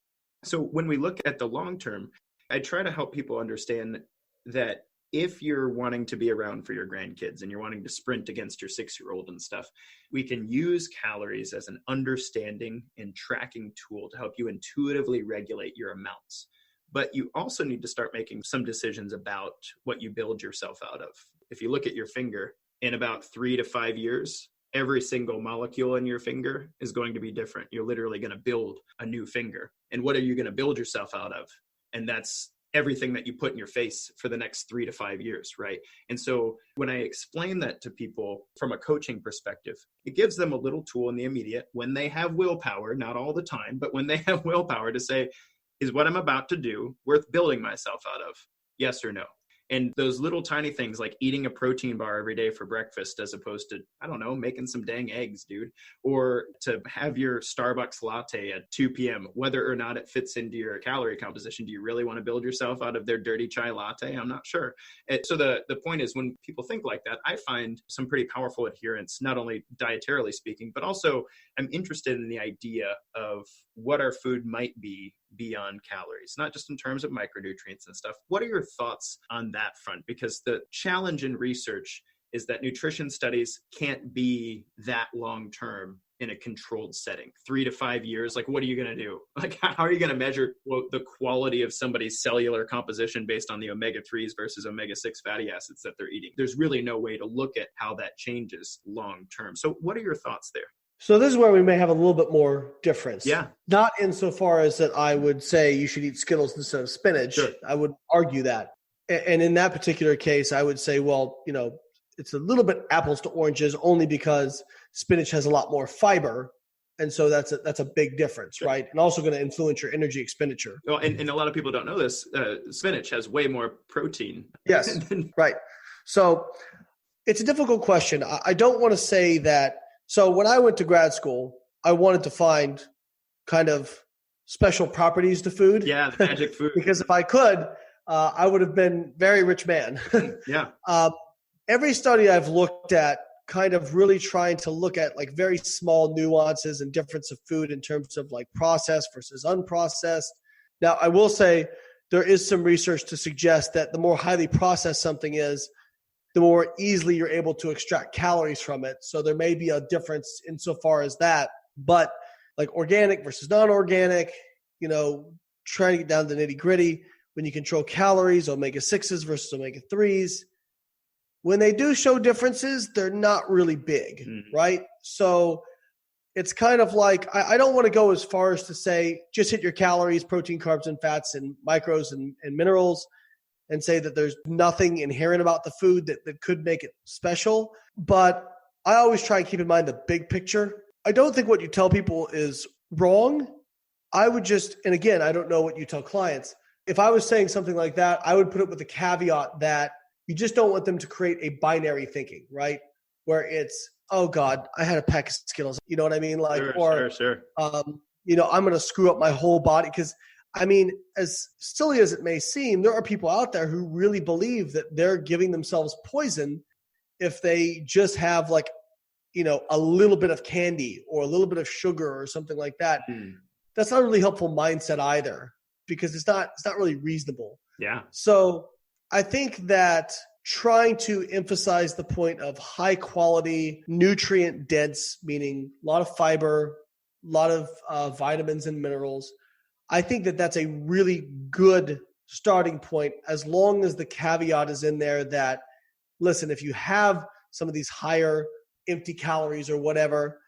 [SPEAKER 2] So when we look at the long term, I try to help people understand that if you're wanting to be around for your grandkids and you're wanting to sprint against your 6-year-old and stuff, we can use calories as an understanding and tracking tool to help you intuitively regulate your amounts. But you also need to start making some decisions about what you build yourself out of. If you look at your finger, in about 3 to 5 years, every single molecule in your finger is going to be different. You're literally going to build a new finger. And what are you going to build yourself out of? And that's everything that you put in your face for the next 3 to 5 years, right? And so when I explain that to people from a coaching perspective, it gives them a little tool in the immediate when they have willpower, not all the time, but when they have willpower to say, is what I'm about to do worth building myself out of? Yes or no? And those little tiny things like eating a protein bar every day for breakfast, as opposed to, I don't know, making some dang eggs, dude, or to have your Starbucks latte at 2 p.m., whether or not it fits into your calorie composition. Do you really want to build yourself out of their dirty chai latte? I'm not sure. So the point is, when people think like that, I find some pretty powerful adherence, not only dietarily speaking, but also I'm interested in the idea of what our food might be beyond calories, not just in terms of micronutrients and stuff. What are your thoughts on that front? Because the challenge in research is that nutrition studies can't be that long term in a controlled setting. 3 to 5 years, like, what are you going to do? Like, how are you going to measure the quality of somebody's cellular composition based on the omega-3s versus omega-6 fatty acids that they're eating? There's really no way to look at how that changes long term. So what are your thoughts there?
[SPEAKER 3] So this is where we may have a little bit more difference.
[SPEAKER 2] Yeah.
[SPEAKER 3] Not insofar as that I would say you should eat Skittles instead of spinach.
[SPEAKER 2] Sure.
[SPEAKER 3] I would argue that. And in that particular case, I would say, well, it's a little bit apples to oranges only because spinach has a lot more fiber. And so that's a big difference,
[SPEAKER 2] Sure.
[SPEAKER 3] right? And also going to influence your energy expenditure.
[SPEAKER 2] Well, and a lot of people don't know this. Spinach has way more protein.
[SPEAKER 3] Yes, right. So it's a difficult question. I don't want to say that. So when I went to grad school, I wanted to find kind of special properties to food.
[SPEAKER 2] Yeah, the magic food.
[SPEAKER 3] Because if I could, I would have been very rich man.
[SPEAKER 2] Yeah.
[SPEAKER 3] Every study I've looked at kind of really trying to look at like very small nuances and difference of food in terms of like processed versus unprocessed. Now, I will say there is some research to suggest that the more highly processed something is, the more easily you're able to extract calories from it. So there may be a difference insofar as that. But like organic versus non-organic, trying to get down to the nitty-gritty, when you control calories, omega-6s versus omega-3s, when they do show differences, they're not really big, right? So it's kind of like, I don't want to go as far as to say, just hit your calories, protein, carbs, and fats, and micros and minerals, and say that there's nothing inherent about the food that could make it special. But I always try and keep in mind the big picture. I don't think what you tell people is wrong. I would just, and again, I don't know what you tell clients. If I was saying something like that, I would put it with the caveat that you just don't want them to create a binary thinking, right? Where it's, oh God, I had a pack of Skittles. You know what I mean? Like,
[SPEAKER 2] Sure.
[SPEAKER 3] I'm going to screw up my whole body. Because I mean, as silly as it may seem, there are people out there who really believe that they're giving themselves poison if they just have like, a little bit of candy or a little bit of sugar or something like that. That's not a really helpful mindset either, because it's not really reasonable.
[SPEAKER 2] Yeah.
[SPEAKER 3] So I think that trying to emphasize the point of high quality, nutrient dense, meaning a lot of fiber, a lot of vitamins and minerals, I think that that's a really good starting point, as long as the caveat is in there that, listen, if you have some of these higher empty calories or whatever,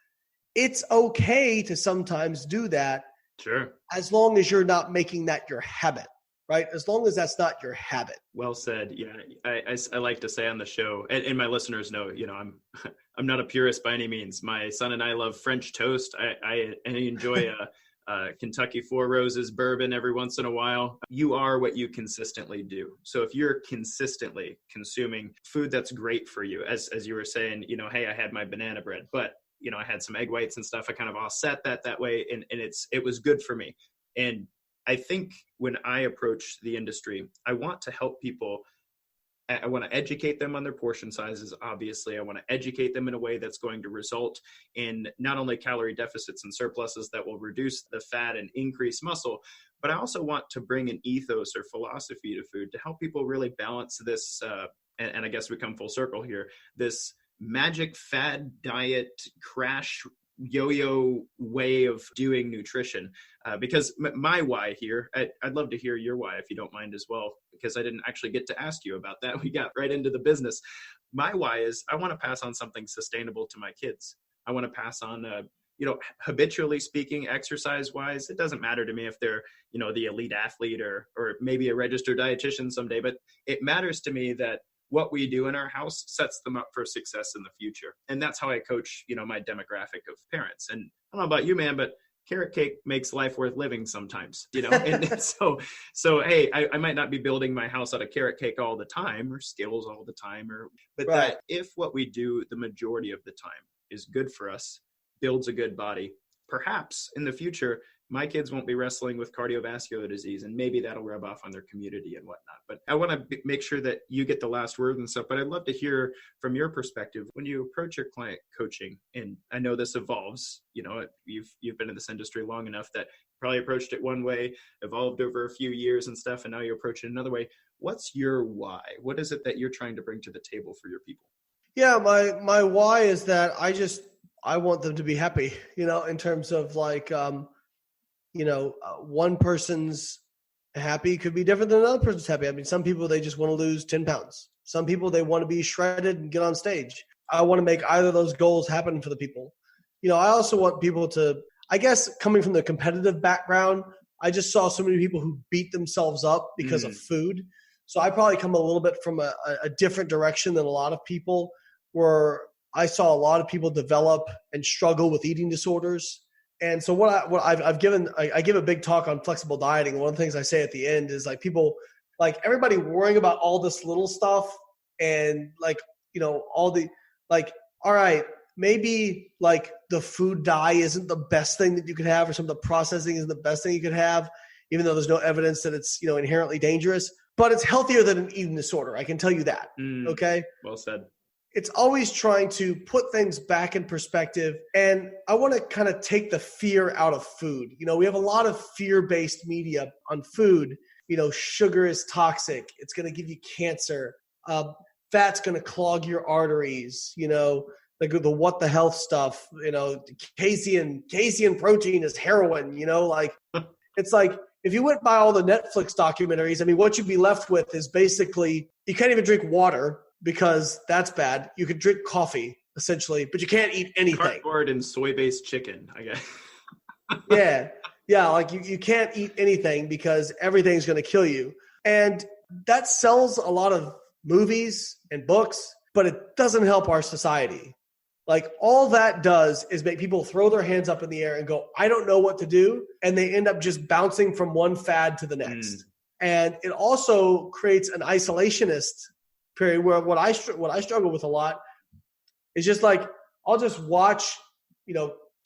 [SPEAKER 3] it's okay to sometimes do that.
[SPEAKER 2] Sure.
[SPEAKER 3] As long as you're not making that your habit, right? As long as that's not your habit.
[SPEAKER 2] Well said. Yeah. I like to say on the show, and my listeners know, I'm not a purist by any means. My son and I love French toast. I enjoy Kentucky Four Roses bourbon every once in a while. You are what you consistently do. So if you're consistently consuming food that's great for you, as you were saying, hey, I had my banana bread, but I had some egg whites and stuff. I kind of offset that way, and it was good for me. And I think when I approach the industry, I want to help people. I want to educate them on their portion sizes. Obviously, I want to educate them in a way that's going to result in not only calorie deficits and surpluses that will reduce the fat and increase muscle, but I also want to bring an ethos or philosophy to food to help people really balance this. And I guess we come full circle here, this magic fad diet crash yo-yo way of doing nutrition, because my why here, I'd love to hear your why if you don't mind as well, because I didn't actually get to ask you about that. We got right into the business. My why is I want to pass on something sustainable to my kids. I want to pass on habitually speaking, exercise wise, it doesn't matter to me if they're the elite athlete or maybe a registered dietitian someday, but it matters to me that what we do in our house sets them up for success in the future. And that's how I coach, my demographic of parents. And I don't know about you, man, but carrot cake makes life worth living sometimes, and so, hey, I might not be building my house out of carrot cake all the time or Skittles all the time, but
[SPEAKER 3] right.
[SPEAKER 2] That if what we do the majority of the time is good for us, builds a good body, perhaps in the future, my kids won't be wrestling with cardiovascular disease, and maybe that'll rub off on their community and whatnot. But I want to make sure that you get the last word and stuff, but I'd love to hear from your perspective when you approach your client coaching. And I know this evolves, you've been in this industry long enough that you probably approached it one way, evolved over a few years and stuff, and now you approach it another way. What's your why? What is it that you're trying to bring to the table for your people?
[SPEAKER 3] Yeah, my why is that I want them to be happy, in terms of like, one person's happy could be different than another person's happy. I mean, some people, they just want to lose 10 pounds. Some people, they want to be shredded and get on stage. I want to make either of those goals happen for the people. I also want people to, I guess, coming from the competitive background, I just saw so many people who beat themselves up because of food. So I probably come a little bit from a different direction than a lot of people, where I saw a lot of people develop and struggle with eating disorders. And so I give a big talk on flexible dieting. One of the things I say at the end is like people, like everybody worrying about all this little stuff and like, all the, like, all right, maybe like the food dye isn't the best thing that you could have, or some of the processing isn't the best thing you could have, even though there's no evidence that it's, inherently dangerous, but it's healthier than an eating disorder. I can tell you that. Okay.
[SPEAKER 2] Well said.
[SPEAKER 3] It's always trying to put things back in perspective. And I want to kind of take the fear out of food. We have a lot of fear-based media on food. Sugar is toxic. It's going to give you cancer. Fat's going to clog your arteries. Like the what the health stuff, casein protein is heroin, like it's like, if you went by all the Netflix documentaries, I mean, what you'd be left with is basically, you can't even drink water, because that's bad. You could drink coffee, essentially, but you can't eat anything.
[SPEAKER 2] Cardboard and soy-based chicken, I
[SPEAKER 3] Yeah.
[SPEAKER 2] guess.
[SPEAKER 3] Yeah, like you can't eat anything because everything's going to kill you. And that sells a lot of movies and books, but it doesn't help our society. Like all that does is make people throw their hands up in the air and go, I don't know what to do. And they end up just bouncing from one fad to the next. And it also creates an isolationist period where what I struggle with a lot is just like, I'll just watch,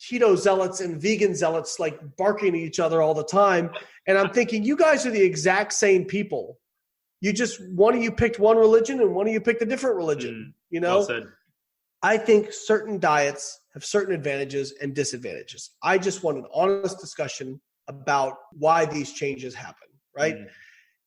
[SPEAKER 3] keto zealots and vegan zealots like barking at each other all the time. And I'm thinking, you guys are the exact same people. You just, one of you picked one religion and one of you picked a different religion. You know,
[SPEAKER 4] well said.
[SPEAKER 3] I think certain diets have certain advantages and disadvantages. I just want an honest discussion about why these changes happen, right?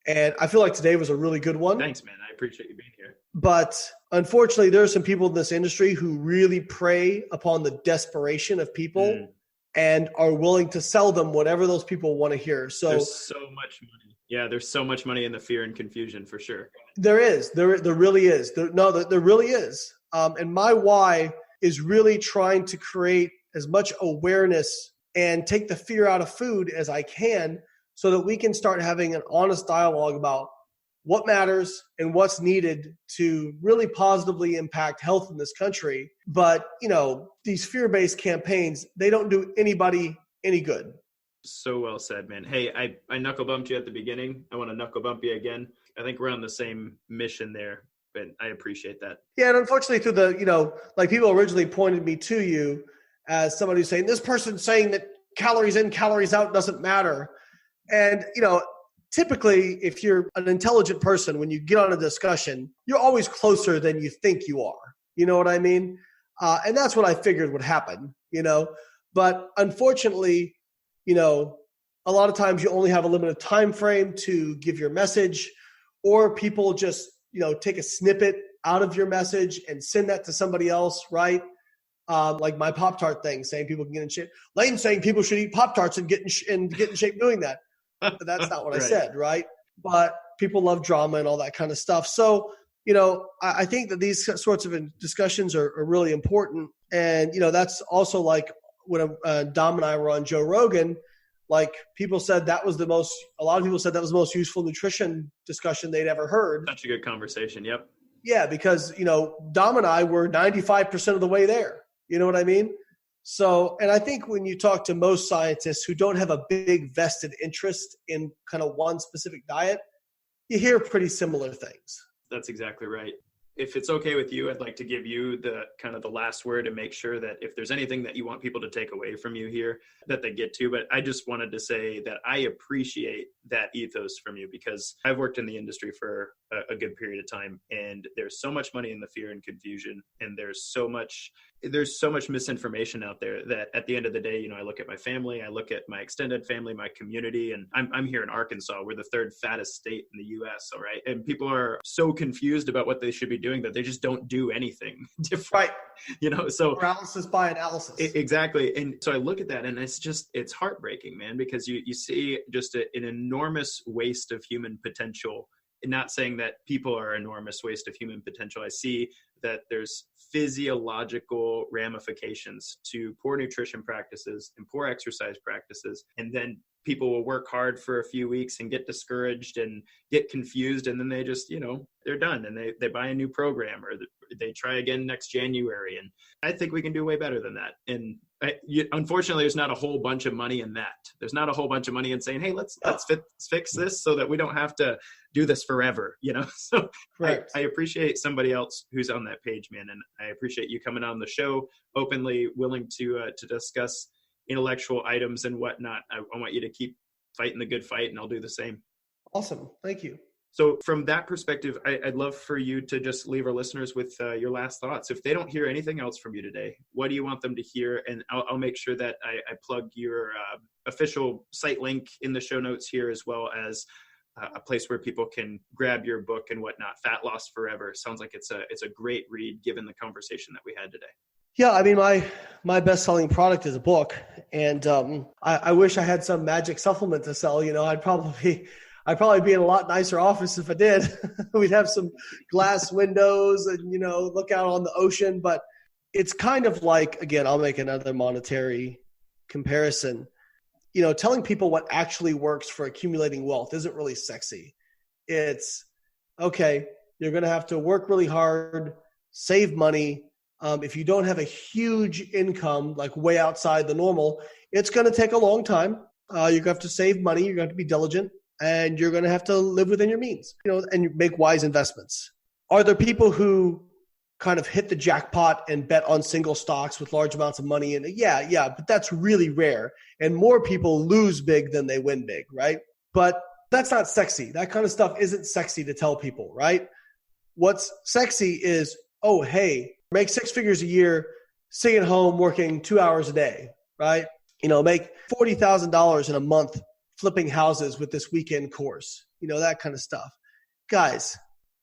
[SPEAKER 3] And I feel like today was a really good one.
[SPEAKER 4] Thanks, man. I appreciate you being here.
[SPEAKER 3] But unfortunately, there are some people in this industry who really prey upon the desperation of people and are willing to sell them whatever those people want to hear. So
[SPEAKER 4] there's so much money. Yeah, there's so much money in the fear and confusion for sure.
[SPEAKER 3] There is. There really is. There really is. And my why is really trying to create as much awareness and take the fear out of food as I can so that we can start having an honest dialogue about what matters and what's needed to really positively impact health in this country. But, you know, these fear-based campaigns, they don't do anybody any good.
[SPEAKER 4] So well said, man. Hey, I knuckle bumped you at the beginning. I want to knuckle bump you again. I think we're on the same mission there, but I appreciate that.
[SPEAKER 3] Yeah, and unfortunately through the, you know, like people originally pointed me to you as somebody who's saying, this person's saying that calories in, calories out doesn't matter. And, you know, typically if you're an intelligent person, when you get on a discussion, you're always closer than you think you are. You know what I mean? And that's what I figured would happen, you know. But unfortunately, you know, a lot of times you only have a limited time frame to give your message, or people just, you know, take a snippet out of your message and send that to somebody else, right? Like my Pop-Tart thing, saying people can get in shape. Layne saying people should eat Pop-Tarts and get in shape doing that. But that's not what I said, right? But people love drama and all that kind of stuff. So, you know, I think that these sorts of discussions are really important. And, you know, that's also like when Dom and I were on Joe Rogan, like people said a lot of people said that was the most useful nutrition discussion they'd ever heard.
[SPEAKER 4] Such a good conversation. Yep.
[SPEAKER 3] Yeah, because, you know, Dom and I were 95% of the way there. You know what I mean? So, and I think when you talk to most scientists who don't have a big vested interest in kind of one specific diet, you hear pretty similar things.
[SPEAKER 4] That's exactly right. If it's okay with you, I'd like to give you the kind of the last word and make sure that if there's anything that you want people to take away from you here, that they get to. But I just wanted to say that I appreciate that ethos from you, because I've worked in the industry for a good period of time, and there's so much money in the fear and confusion, and there's so much misinformation out there that at the end of the day, you know, I look at my family, I look at my extended family, my community, and I'm here in Arkansas. We're the third fattest state in the US. All right. And people are so confused about what they should be doing that they just don't do anything different.
[SPEAKER 3] Right.
[SPEAKER 4] You know, so
[SPEAKER 3] paralysis by analysis.
[SPEAKER 4] Exactly. And so I look at that and it's heartbreaking, man, because you see just an enormous waste of human potential. And not saying that people are an enormous waste of human potential. I see that there's physiological ramifications to poor nutrition practices and poor exercise practices. And then people will work hard for a few weeks and get discouraged and get confused. And then they just, you know, they're done and they buy a new program, or they try again next January. And I think we can do way better than that. And unfortunately, there's not a whole bunch of money in that. There's not a whole bunch of money in saying, hey, let's fix this so that we don't have to do this forever, you know? So I appreciate somebody else who's on that page, man. And I appreciate you coming on the show openly, willing to discuss intellectual items and whatnot. I want you to keep fighting the good fight, and I'll do the same.
[SPEAKER 3] Awesome. Thank you.
[SPEAKER 4] So from that perspective, I'd love for you to just leave our listeners with your last thoughts. If they don't hear anything else from you today, what do you want them to hear? And I'll make sure that I plug your official site link in the show notes here, as well as a place where people can grab your book and whatnot. Fat Loss Forever. Sounds like it's a great read given the conversation that we had today.
[SPEAKER 3] Yeah, I mean, my best-selling product is a book, and I wish I had some magic supplement to sell. You know, I'd probably be in a lot nicer office if I did. We'd have some glass windows and, you know, look out on the ocean. But it's kind of like, again, I'll make another monetary comparison. You know, telling people what actually works for accumulating wealth isn't really sexy. It's, okay, you're going to have to work really hard, save money. If you don't have a huge income, like way outside the normal, it's going to take a long time. You're going to have to save money. You're going to have to be diligent. And you're going to have to live within your means, you know, and make wise investments. Are there people who kind of hit the jackpot and bet on single stocks with large amounts of money. And yeah, but that's really rare. And more people lose big than they win big, right? But that's not sexy. That kind of stuff isn't sexy to tell people, right? What's sexy is, oh, hey, make 6 figures a year, sitting at home working 2 hours a day, right? Make $40,000 in a month flipping houses with this weekend course, that kind of stuff. Guys,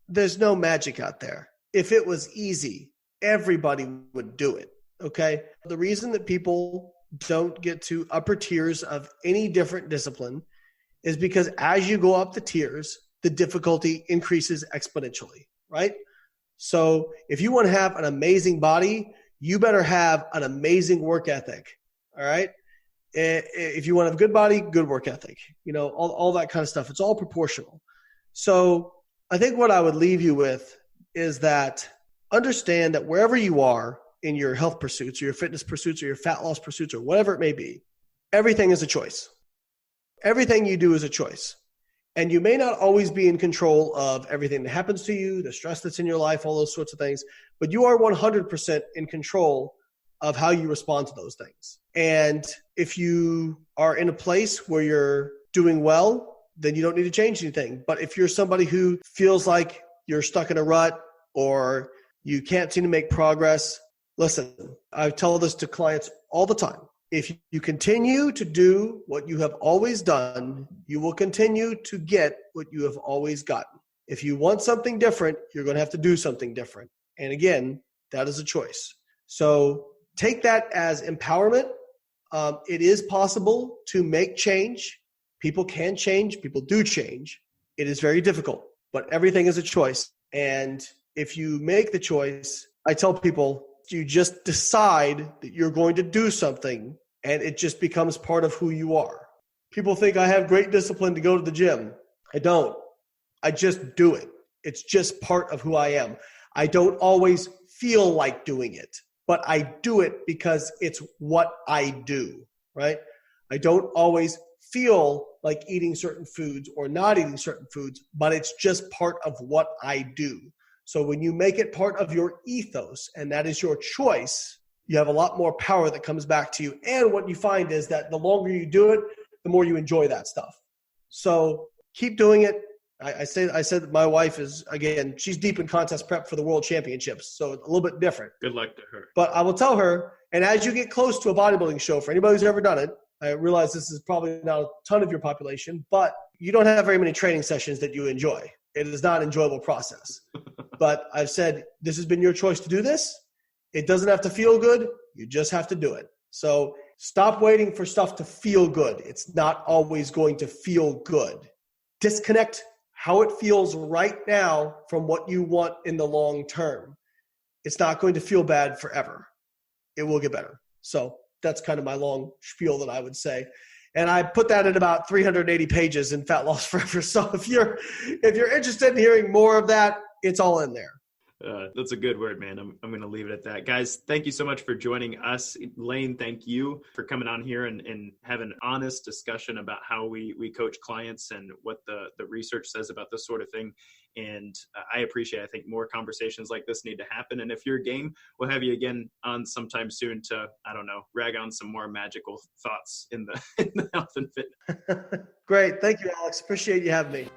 [SPEAKER 3] there's no magic out there. If it was easy, everybody would do it, okay? The reason that people don't get to upper tiers of any different discipline is because as you go up the tiers, the difficulty increases exponentially, right? So if you want to have an amazing body, you better have an amazing work ethic, all right? If you want to have a good body, good work ethic, all that kind of stuff. It's all proportional. So I think what I would leave you with is that understand that wherever you are in your health pursuits or your fitness pursuits or your fat loss pursuits or whatever it may be, everything is a choice. Everything you do is a choice. And you may not always be in control of everything that happens to you, the stress that's in your life, all those sorts of things, but you are 100% in control of how you respond to those things. And if you are in a place where you're doing well, then you don't need to change anything. But if you're somebody who feels like you're stuck in a rut or you can't seem to make progress, listen, I tell this to clients all the time. If you continue to do what you have always done, you will continue to get what you have always gotten. If you want something different, you're going to have to do something different. And again, that is a choice. So take that as empowerment. It is possible to make change. People can change. People do change. It is very difficult, but everything is a choice. And if you make the choice, I tell people, you just decide that you're going to do something and it just becomes part of who you are. People think I have great discipline to go to the gym. I don't. I just do it. It's just part of who I am. I don't always feel like doing it, but I do it because it's what I do, right? I don't always feel like eating certain foods or not eating certain foods, but it's just part of what I do. So when you make it part of your ethos and that is your choice, you have a lot more power that comes back to you. And what you find is that the longer you do it, the more you enjoy that stuff. So keep doing it. I said that my wife is, again, she's deep in contest prep for the world championships. So a little bit different.
[SPEAKER 4] Good luck to her.
[SPEAKER 3] But I will tell her, and as you get close to a bodybuilding show, for anybody who's ever done it, I realize this is probably not a ton of your population, but you don't have very many training sessions that you enjoy. It is not an enjoyable process. But I've said, this has been your choice to do this. It doesn't have to feel good. You just have to do it. So stop waiting for stuff to feel good. It's not always going to feel good. Disconnect how it feels right now from what you want in the long term. It's not going to feel bad forever. It will get better. So that's kind of my long spiel that I would say. And I put that in about 380 pages in Fat Loss Forever. So if you're interested in hearing more of that, it's all in there.
[SPEAKER 4] That's a good word, man. I'm going to leave it at that. Guys, thank you so much for joining us. Layne, thank you for coming on here and have an honest discussion about how we coach clients and what the research says about this sort of thing. And I appreciate, I think more conversations like this need to happen. And if you're game, we'll have you again on sometime soon to, I don't know, rag on some more magical thoughts in the health and fitness.
[SPEAKER 3] Great. Thank you, Alex. Appreciate you having me.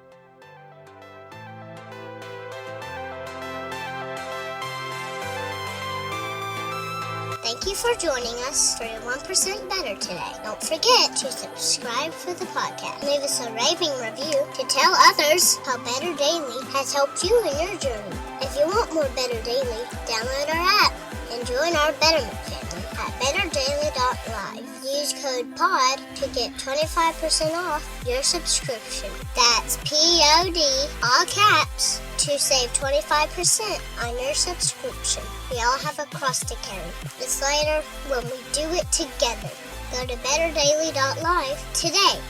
[SPEAKER 1] Thank you for joining us for your 1% Better today. Don't forget to subscribe for the podcast. Leave us a raving review to tell others how Better Daily has helped you in your journey. If you want more Better Daily, download our app and join our Betterment family at betterdaily.live. Use code POD to get 25% off your subscription. That's POD, all caps, to save 25% on your subscription. We all have a cross to carry. It's lighter when we do it together. Go to betterdaily.live today.